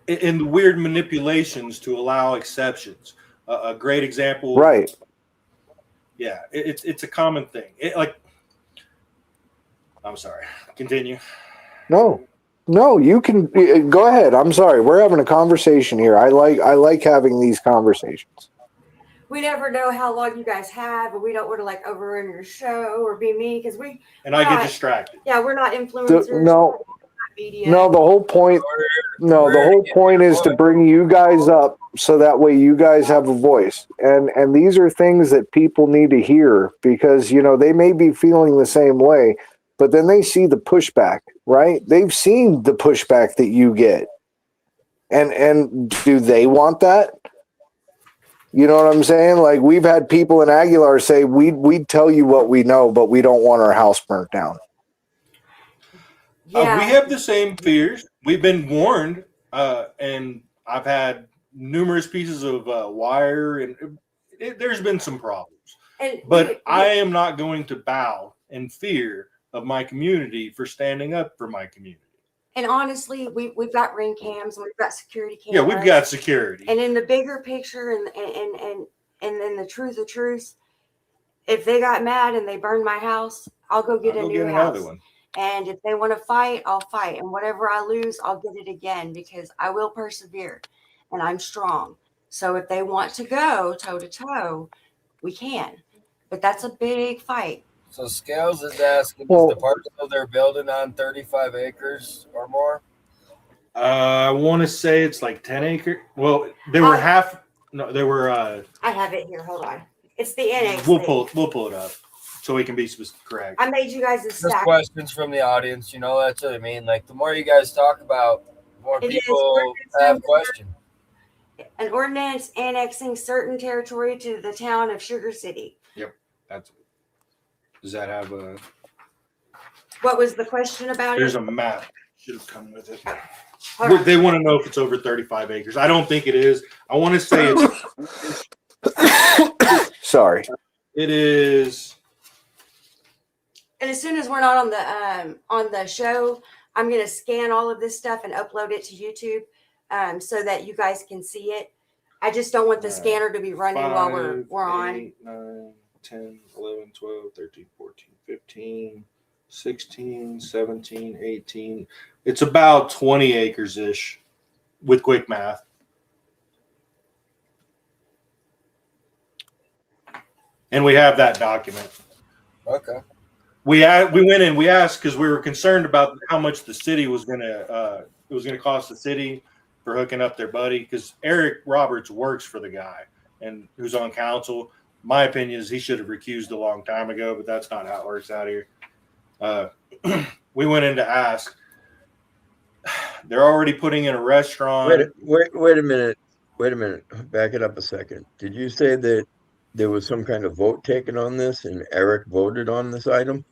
And the weird manipulations to allow exceptions. A great example. Right. Yeah, it's a common thing. I'm sorry. Continue. No, you can go ahead. I'm sorry. We're having a conversation here. I like having these conversations. We never know how long you guys have, and we don't want to like overrun your show or be mean because we. And I get distracted. Yeah, we're not influencers. No, media. no. The whole point. No, the whole point is to bring you guys up so that way you guys have a voice. And these are things that people need to hear because they may be feeling the same way, but then they see the pushback, right? They've seen the pushback that you get. And do they want that? You know what I'm saying? Like we've had people in Aguilar say, we'd tell you what we know, but we don't want our house burnt down. We have the same fears. We've been warned, and I've had numerous pieces of wire, and there's been some problems. But I am not going to bow in fear of my community for standing up for my community. And honestly, we've got ring cams and we've got security cameras. Yeah, we've got security. And in the bigger picture, and in the truth of truth, if they got mad and they burned my house, I'll go get a new house. Another one. And if they want to fight, I'll fight. And whatever I lose, I'll get it again because I will persevere and I'm strong. So if they want to go toe to toe, we can. But that's a big fight. So Scales is asking, is the parcel they're building on 35 acres or more? I want to say it's like 10 acres. Well, they were half. No, they were. I have it here. Hold on. It's the annex. We'll pull it up so we can be correct. I made you guys a Just stack. questions from the audience. That's what I mean. Like the more you guys talk about, more people have questions. An ordinance annexing certain territory to the town of Sugar City. Yep, that's. Does that have a? What was the question about? There's a map. Should have come with it. They want to know if it's over 35 acres. I don't think it is. I want to say it's. Sorry. It is. And as soon as we're not on the show, I'm gonna scan all of this stuff and upload it to YouTube, so that you guys can see it. I just don't want the scanner to be running while we're on. 8, 9, 10, 11, 12, 13, 14, 15, 16, 17, 18. It's about 20 acres ish with quick math. And we have that document. Okay. We went in, we asked because we were concerned about how much the city was going to cost the city for hooking up their buddy, because Eric Roberts works for the guy and who's on council. My opinion is he should have recused a long time ago, but that's not how it works out here. We went in to ask. They're already putting in a restaurant. Wait a minute. Back it up a second. Did you say that there was some kind of vote taken on this and Eric voted on this item?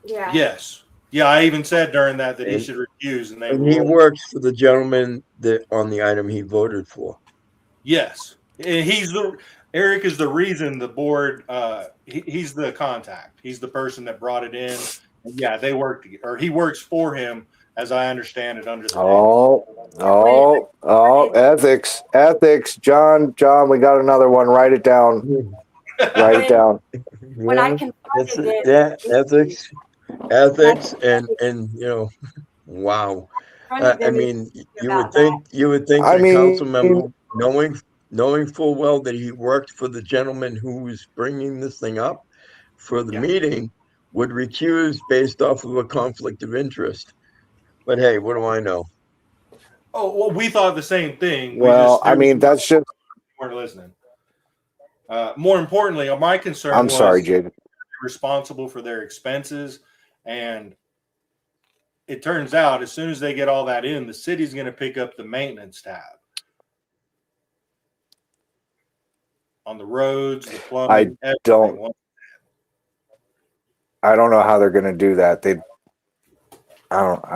Yeah. Yes. Yeah, I even said during that he should recuse. And he works for the gentleman that on the item he voted for. Yes. And Eric is the reason the board, he's the contact. He's the person that brought it in. And yeah, they work together, or he works for him, as I understand it, under the ethics. John, we got another one. Write it down. Write it down. When I confronted it, ethics, and wow. I mean, you would think the council member, knowing full well that he worked for the gentleman who was bringing this thing up for the meeting, would recuse based off of a conflict of interest. But hey, what do I know? Oh, well, we thought the same thing. That's just. Weren't listening. More importantly, my concern I'm was sorry, Jacob. Responsible for their expenses, and it turns out as soon as they get all that in, the city's going to pick up the maintenance tab on the roads, the plumbing. I don't know how they're going to do that. I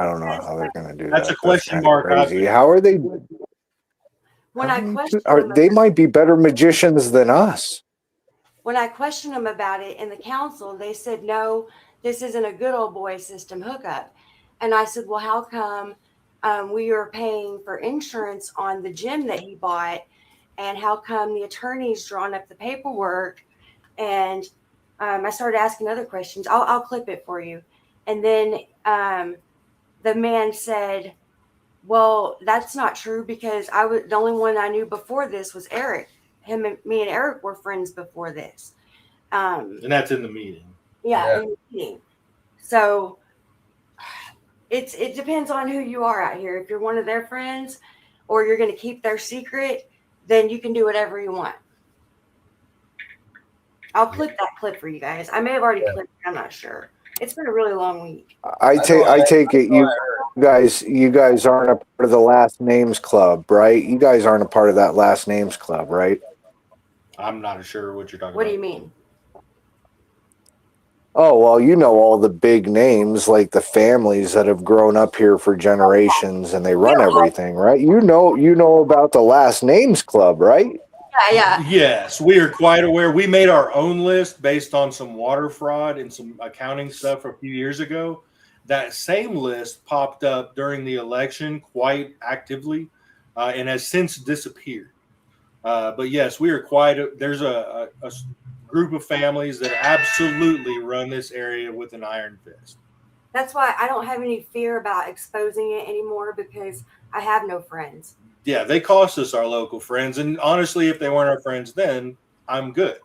don't know how they're going to do that. That's a question mark. Crazy. How are they? When I questioned They might be better magicians than us. When I questioned them about it in the council, they said, no, this isn't a good old boy system hookup. And I said, well, how come we are paying for insurance on the gym that he bought? And how come the attorney's drawn up the paperwork? And I started asking other questions. I'll clip it for you. And then the man said, well, that's not true because the only one I knew before this was Eric. Me and Eric were friends before this. And that's in the meeting. Yeah. In the meeting. So it depends on who you are out here. If you're one of their friends or you're going to keep their secret, then you can do whatever you want. I'll clip that clip for you guys. I may have already clipped it. I'm not sure. It's been a really long week. I take it you guys aren't a part of the Last Names Club, right? You guys aren't a part of that Last Names Club, right? I'm not sure what you're talking What about. do you mean? Oh, well, you know all the big names, like the families that have grown up here for generations and they run everything, right? You know about the Last Names Club, right? Yeah. Yes, we are quite aware. We made our own list based on some water fraud and some accounting stuff a few years ago. That same list popped up during the election quite actively and has since disappeared. But yes, we are there's a group of families that absolutely run this area with an iron fist. That's why I don't have any fear about exposing it anymore because I have no friends. Yeah, they cost us our local friends. And honestly, if they weren't our friends then, I'm good.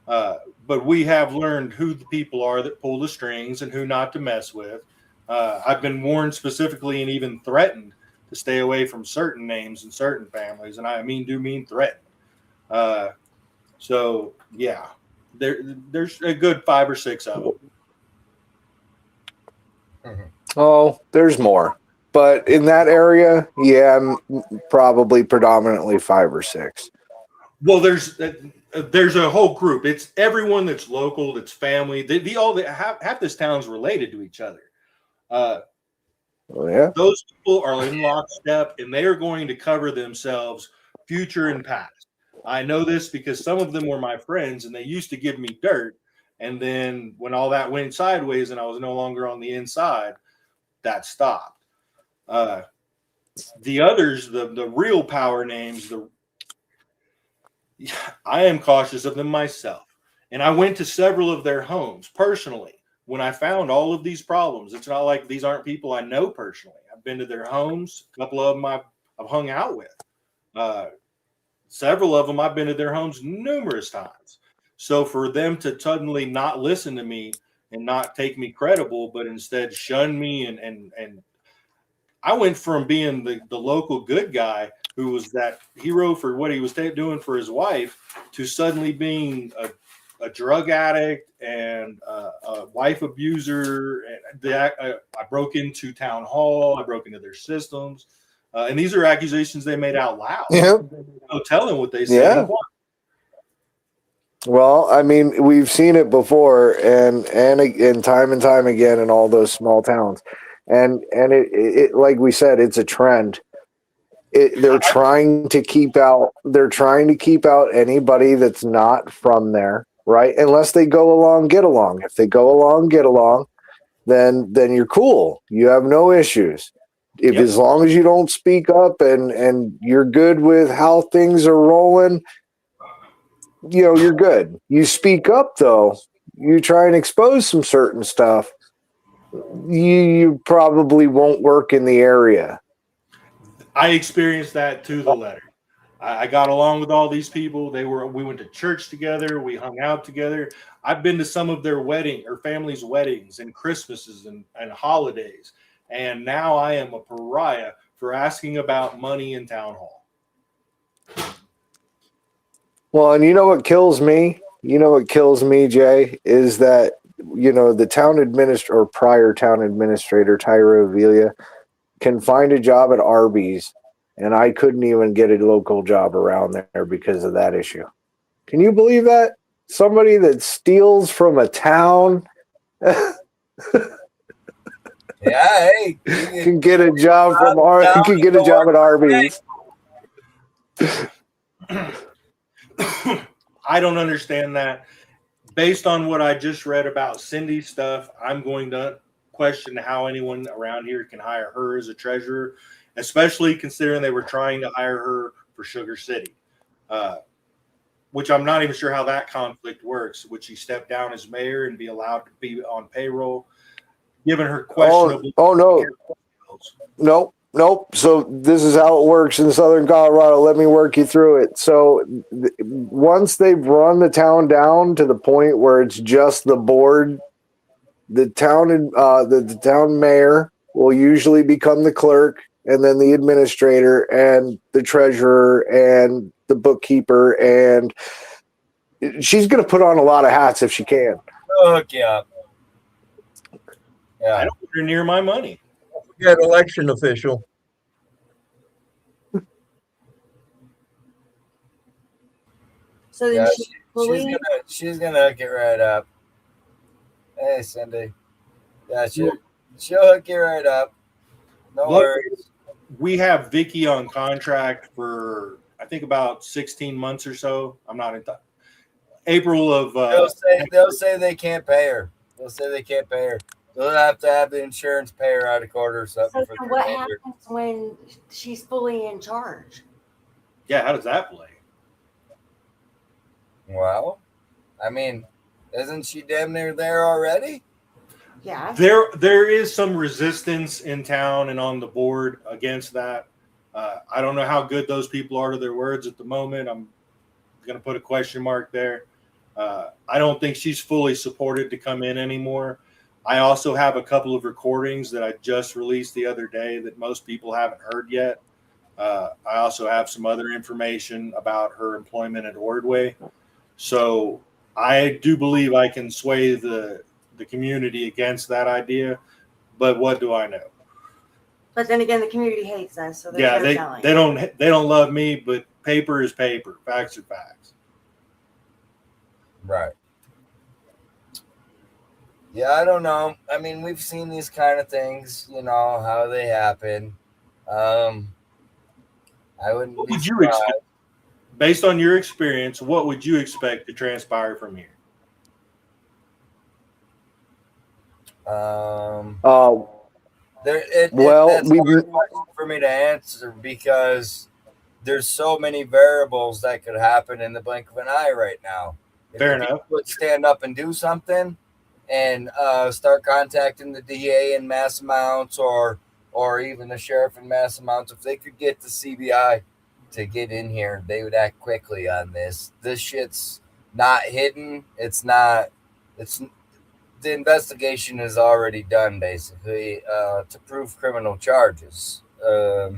But we have learned who the people are that pull the strings and who not to mess with. I've been warned specifically and even threatened to stay away from certain names and certain families. And I mean threatened. So, yeah, there's a good 5 or 6 of them. Oh, there's more. But in that area, yeah, probably predominantly 5 or 6. Well, there's a whole group. It's everyone that's local, that's family. Half this town's related to each other. Yeah. Those people are in lockstep, and they are going to cover themselves, future and past. I know this because some of them were my friends, and they used to give me dirt. And then when all that went sideways, and I was no longer on the inside, that stopped. The others, the real power names, I am cautious of them myself. And I went to several of their homes personally when I found all of these problems. It's not like these aren't people I know personally. I've been to their homes. A couple of them I've hung out with. Several of them I've been to their homes numerous times. So for them to suddenly not listen to me and not take me credible, but instead shun me and I went from being the local good guy who was that hero for what he was doing for his wife to suddenly being a drug addict and a wife abuser. And I broke into town hall. I broke into their systems. And these are accusations they made out loud. Yeah. No telling what they said. Yeah. Well, I mean, we've seen it before and time again in all those small towns. And it like we said, it's a trend. They're trying to keep out anybody that's not from there, right? Unless they go along, get along. If they go along, get along, then you're cool. You have no issues. As long as you don't speak up and you're good with how things are rolling, you're good. You speak up though, you try and expose some certain stuff, you probably won't work in the area. I experienced that to the letter. I got along with all these people. We went to church together. We hung out together. I've been to some of their families' weddings and Christmases and holidays. And now I am a pariah for asking about money in town hall. Well, and you know what kills me? Jay, is that, the town administrator or prior town administrator, Tyra Avilia, can find a job at Arby's, and I couldn't even get a local job around there because of that issue. Can you believe that? Somebody that steals from a town can get a job at Arby's. I don't understand that. Based on what I just read about Cindy's stuff, I'm going to question how anyone around here can hire her as a treasurer, especially considering they were trying to hire her for Sugar City, which I'm not even sure how that conflict works. Would she step down as mayor and be allowed to be on payroll? Given her questionable. Oh no. Nope. So this is how it works in Southern Colorado. Let me work you through it. So once they've run the town down to the point where it's just the board, the town the town mayor will usually become the clerk, and then the administrator and the treasurer and the bookkeeper, and she's going to put on a lot of hats if she can. Hook you up. Yeah. I don't want her near my money. Yeah, election official. So then Yeah, she she's gonna hook it right up. Hey, Cindy. Yeah, she'll hook you right up. No Look, worries. We have Vicky on contract for I think about 16 months or so. I'm not in April of. They'll say they can't pay her. They'll say they can't pay her. They'll have to have the insurance pay her out of court or something. So then what happens when she's fully in charge? Yeah, how does that play? Well, I mean, isn't she damn near there already? Yeah. There is some resistance in town and on the board against that. I don't know how good those people are to their words at the moment. I'm going to put a question mark there. I don't think she's fully supported to come in anymore. I also have a couple of recordings that I just released the other day that most people haven't heard yet. I also have some other information about her employment at Ordway. So I do believe I can sway the community against that idea, but what do I know? But then again, the community hates us, so Yeah, they don't love me, but paper is paper, facts are facts. Right. Yeah, I don't know. I mean, we've seen these kind of things, you know, how they happen. I wouldn't. What would you expect, based on your experience? What would you expect to transpire from here? That's we hard for me to answer because there's so many variables that could happen in the blink of an eye right now. If Fair the enough. people would stand up and do something and start contacting the DA in mass amounts or even the sheriff in mass amounts, if they could get the CBI to get in here, they would act quickly on this. This shit's not hidden. The investigation is already done, basically, to prove criminal charges. The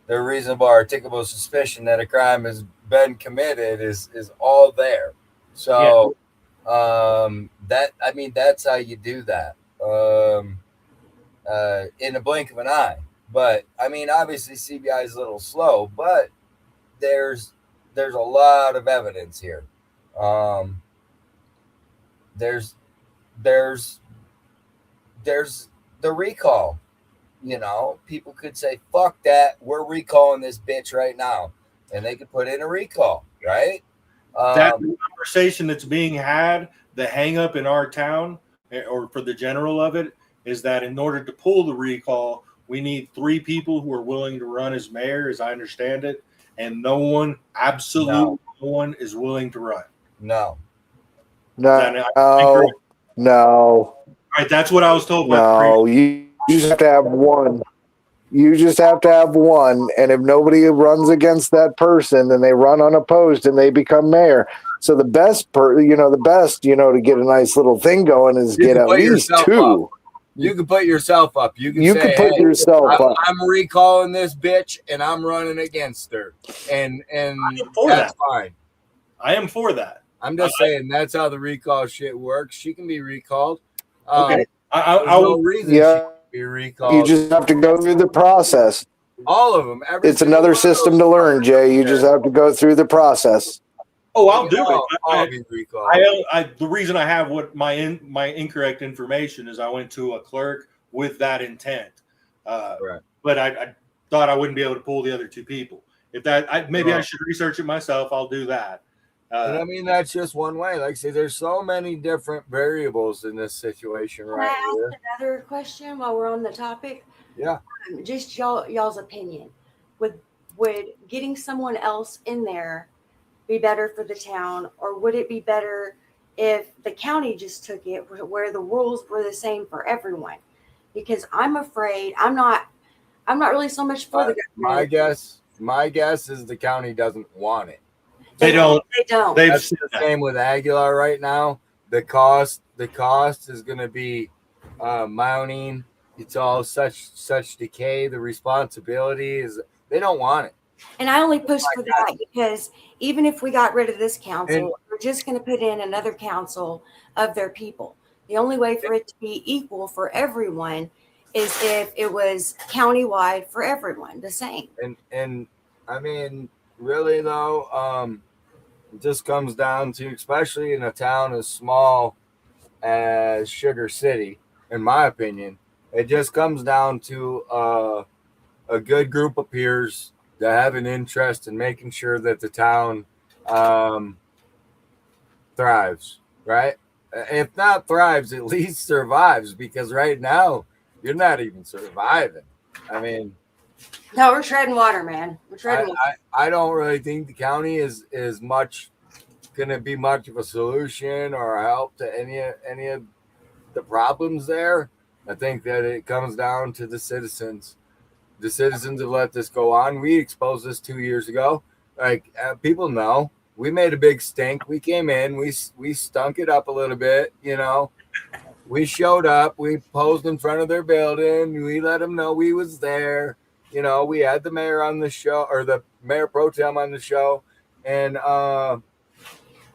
reasonable articulable suspicion that a crime has been committed is all there. So that's how you do that. In a blink of an eye. But I mean, obviously CBI is a little slow, but there's a lot of evidence here. There's the recall. You know, people could say, fuck that, we're recalling this bitch right now. And they could put in a recall, right? That conversation that's being had, the hang up in our town, or for the general of it, is that in order to pull the recall, we need 3 people who are willing to run as mayor, as I understand it, and absolutely no one is willing to run. No. No. All right, that's what I was told. No, you just have to have one. You just have to have one, and if nobody runs against that person, then they run unopposed and they become mayor. So the best, to get a nice little thing going is get at least 2. Up. You can put yourself up. You can put yourself up. I'm recalling this bitch and I'm running against her, and that's fine. I am for that. I'm just saying that's how the recall shit works. She can be recalled. Okay. No reason she can be recalled. You just have to go through the process. All of them. It's another system to learn, Jay. You just have to go through the process. Oh, I'll do it. I'll be recalled. The reason I have my incorrect information is I went to a clerk with that intent. Right. But I thought I wouldn't be able to pull the other 2 people. If that, I should research it myself. I'll do that. And I mean, that's just one way. Like I say, there's so many different variables in this situation right here. Another question while we're on the topic? Yeah. Just y'all's opinion. Would getting someone else in there be better for the town, or would it be better if the county just took it where the rules were the same for everyone? because I'm afraid I'm not really so much for the government. My guess is the county doesn't want it. They don't. They don't. That's the same with Aguilar right now. The cost is going to be mounting. It's all such decay. The responsibility is they don't want it. And I only push for that because even if we got rid of this council, we're just going to put in another council of their people. The only way for it to be equal for everyone is if it was countywide for everyone, the same. And I mean, really though, it just comes down to, especially in a town as small as Sugar City, in my opinion, it just comes down to a good group of peers that have an interest in making sure that the town thrives, right? If not thrives, at least survives, because right now you're not even surviving. I mean, no, we're treading water, man. We're treading water. I don't really think the county is much going to be much of a solution or a help to any of the problems there. I think that it comes down to the citizens. The citizens have let this go on. We exposed this 2 years ago. Like people know, we made a big stink. We came in, we stunk it up a little bit. You know, we showed up. We posed in front of their building. We let them know we was there. You know, we had the mayor on the show, or the mayor pro tem on the show, and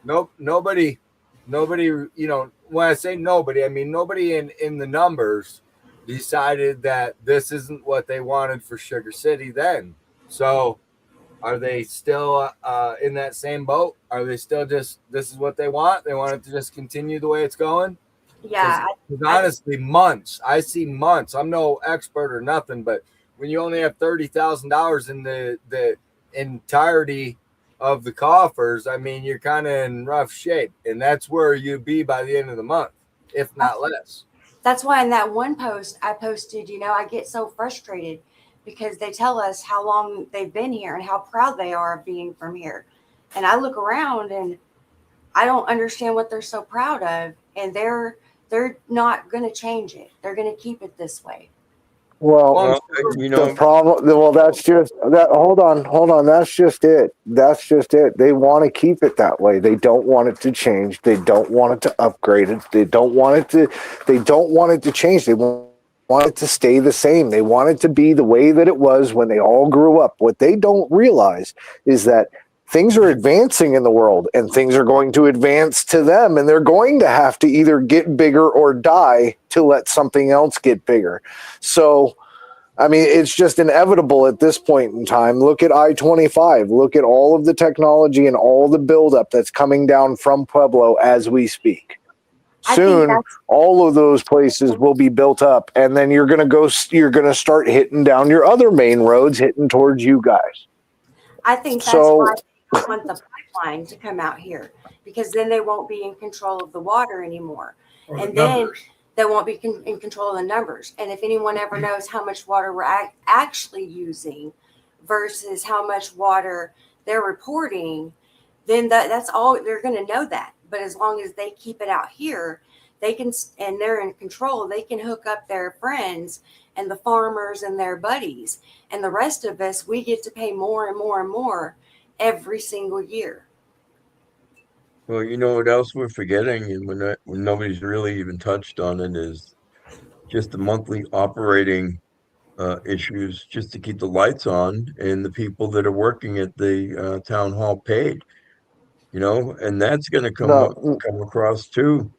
nobody. You know, when I say nobody, I mean nobody in the numbers decided that this isn't what they wanted for Sugar City then. So are they still in that same boat? Are they still just, this is what they want? They want it to just continue the way it's going? Yeah. Because honestly, months. I see months. I'm no expert or nothing, but when you only have $30,000 in the entirety of the coffers, I mean, you're kind of in rough shape. And that's where you'd be by the end of the month, if not less. That's why in that one post I posted, you know, I get so frustrated because they tell us how long they've been here and how proud they are of being from here. And I look around and I don't understand what they're so proud of. And they're not going to change it. They're going to keep it this way. Well, you know, the problem. Well, that's just that. Hold on. That's just it. They want to keep it that way. They don't want it to change. They don't want it to upgrade it. They don't want it to change. They want it to stay the same. They want it to be the way that it was when they all grew up. What they don't realize is that things are advancing in the world, and things are going to advance to them, and they're going to have to either get bigger or die to let something else get bigger. So, I mean, it's just inevitable at this point in time. Look at I-25. Look at all of the technology and all the buildup that's coming down from Pueblo as we speak. Soon, all of those places will be built up, and then you're going to start hitting down your other main roads, hitting towards you guys. I think that's why they want the pipeline to come out here, because then they won't be in control of the water anymore. And then they won't be in control of the numbers. And if anyone ever knows how much water we're actually using versus how much water they're reporting, then that's all they're going to know that. But as long as they keep it out here, they can, and they're in control, they can hook up their friends and the farmers and their buddies. And the rest of us, we get to pay more and more and more every single year. Well, you know what else we're forgetting, and when nobody's really even touched on it, is just the monthly operating issues, just to keep the lights on and the people that are working at the town hall paid. You know, and that's going to come across too.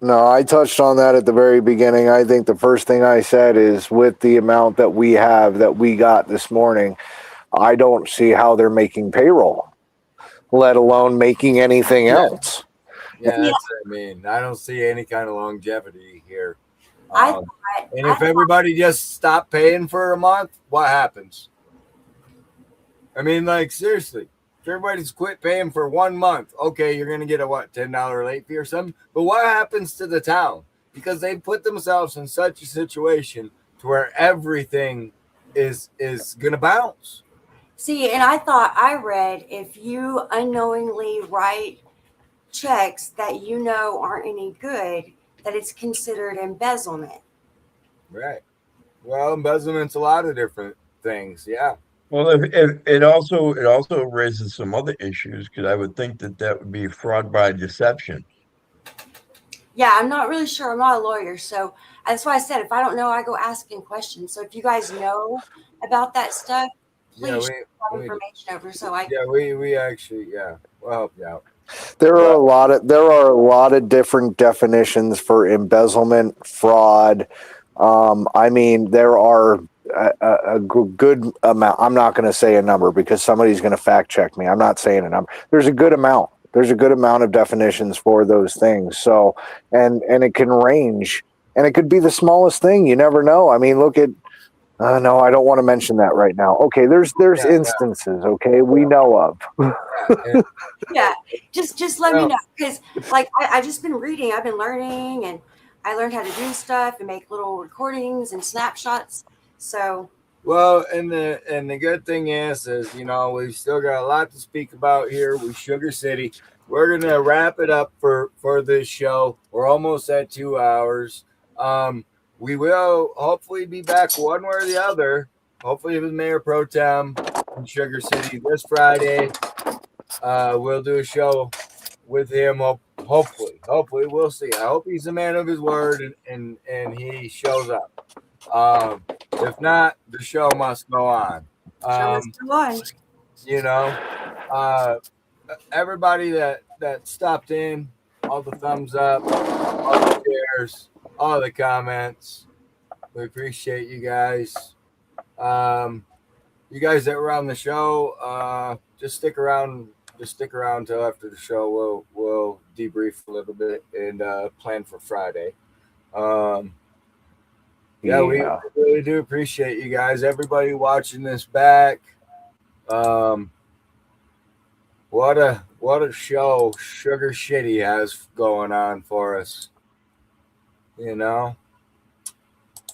No, I touched on that at the very beginning. I think the first thing I said is, with the amount that we got this morning, I don't see how they're making payroll, let alone making anything else. Yeah, that's what I mean. I don't see any kind of longevity here. And if everybody just stopped paying for a month, what happens? I mean, like, seriously. If everybody's quit paying for 1 month, okay, you're going to get a $10 late fee or something. But what happens to the town? Because they put themselves in such a situation to where everything is going to bounce. See, and I read, if you unknowingly write checks that you know aren't any good, that it's considered embezzlement. Right. Well, embezzlement's a lot of different things. Yeah. Well, it also raises some other issues because I would think that would be fraud by deception. Yeah, I'm not really sure. I'm not a lawyer, so that's why I said if I don't know, I go asking questions. So if you guys know about that stuff, please share that information over so I. Yeah, we actually we'll help you out. There are a lot of different definitions for embezzlement, fraud. I mean, there are a good amount. I'm not going to say a number because somebody's going to fact check me. I'm not saying a number. There's a good amount. There's a good amount of definitions for those things. So, and it can range, and it could be the smallest thing. You never know. I mean, look at. No, I don't want to mention that right now. Okay, there's instances. Okay, we know of. Yeah, just let me know because like I've just been reading. I've been learning, and I learned how to do stuff and make little recordings and snapshots. So. Well, and the good thing is you know, we've still got a lot to speak about here with Sugar City. We're gonna wrap it up for this show. We're almost at 2 hours. We will hopefully be back one way or the other. Hopefully with Mayor Pro Tem in Sugar City this Friday. We'll do a show with him. Hopefully we'll see. I hope he's a man of his word and he shows up. If not, the show must go on. You know, everybody that stopped in, all the thumbs up, all the shares, all the comments. We appreciate you guys. You guys that were on the show, just stick around. Just stick around till after the show. We'll debrief a little bit and plan for Friday. We really do appreciate you guys. Everybody watching this back. What a show Sugar Shitty has going on for us. You know,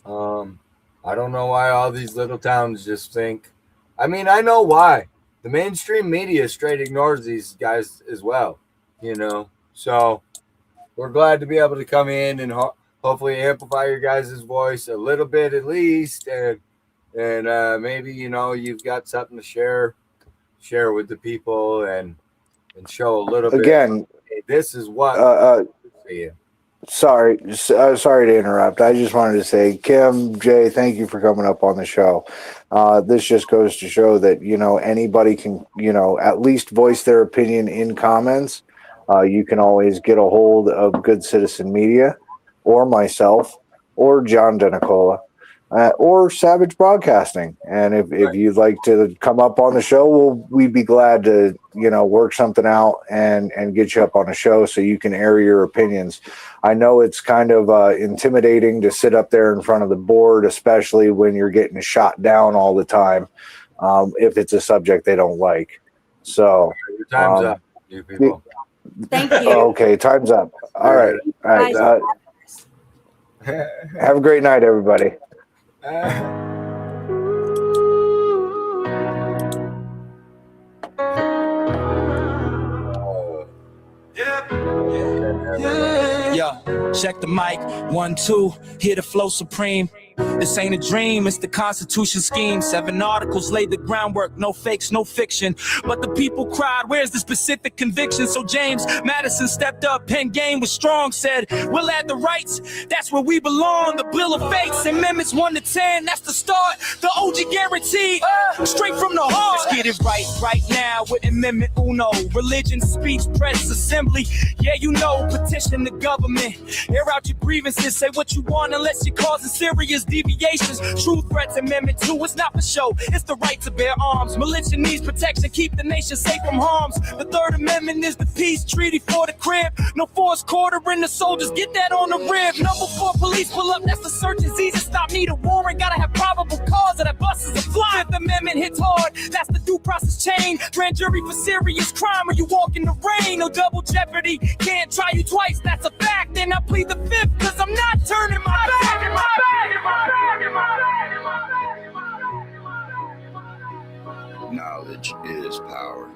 I don't know why all these little towns just think. I mean, I know why. The mainstream media straight ignores these guys as well. You know, so we're glad to be able to come in and hopefully amplify your guys' voice a little bit at least, and maybe you know you've got something to share with the people and show a little bit. Again, hey, this is what. Sorry to interrupt. I just wanted to say, Kim, Jay, thank you for coming up on the show. This just goes to show that, you know, anybody can, you know, at least voice their opinion in comments. You can always get a hold of Good Citizen Media or myself or John DeNicola or Savage Broadcasting. And if you'd like to come up on the show, we'd be glad to, you know, work something out and get you up on a show so you can air your opinions. I know it's kind of intimidating to sit up there in front of the board, especially when you're getting shot down all the time, if it's a subject they don't like. So your time's up, you people. Thank you. Okay, time's up. All right. Have a great night, everybody. Yeah, check the mic. 1, 2, hear the flow supreme. This ain't a dream, it's the Constitution scheme. 7 articles laid the groundwork, no fakes, no fiction. But the people cried, where's the specific conviction? So James Madison stepped up, pen game was strong, said, we'll add the rights, that's where we belong. The Bill of Fates, Amendments 1 to 10, that's the start. The OG guarantee, straight from the heart. Let's get it right now with Amendment Uno. Religion, speech, press, assembly. Yeah, you know, petition the government. Air out your grievances, say what you want unless you're causing serious deviations. True threats, Amendment 2, it's not for show, it's the right to bear arms. Militia needs protection, keep the nation safe from harms. The Third Amendment is the peace treaty for the crib. No force quartering the soldiers, get that on the rib. Number 4, police pull up, that's the search is easy. Stop need a warrant, gotta have probable cause, or that bus is a fly. Fifth Amendment hits hard, that's the due process chain. Grand jury for serious crime, or you walk in the rain. No double jeopardy, can't try you twice, that's a fact. And I plead the 5th, cause I'm not turning my back. Knowledge is power.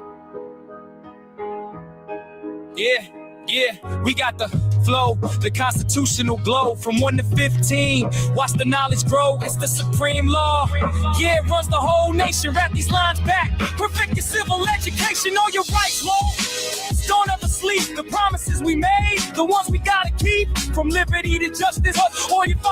Yeah. Yeah, we got the flow, the constitutional glow from 1 to 15. Watch the knowledge grow, it's the supreme law. Yeah, it runs the whole nation. Wrap these lines back. Perfect your civil education, know your rights, law. Don't ever sleep. The promises we made, the ones we gotta keep. From liberty to justice, or you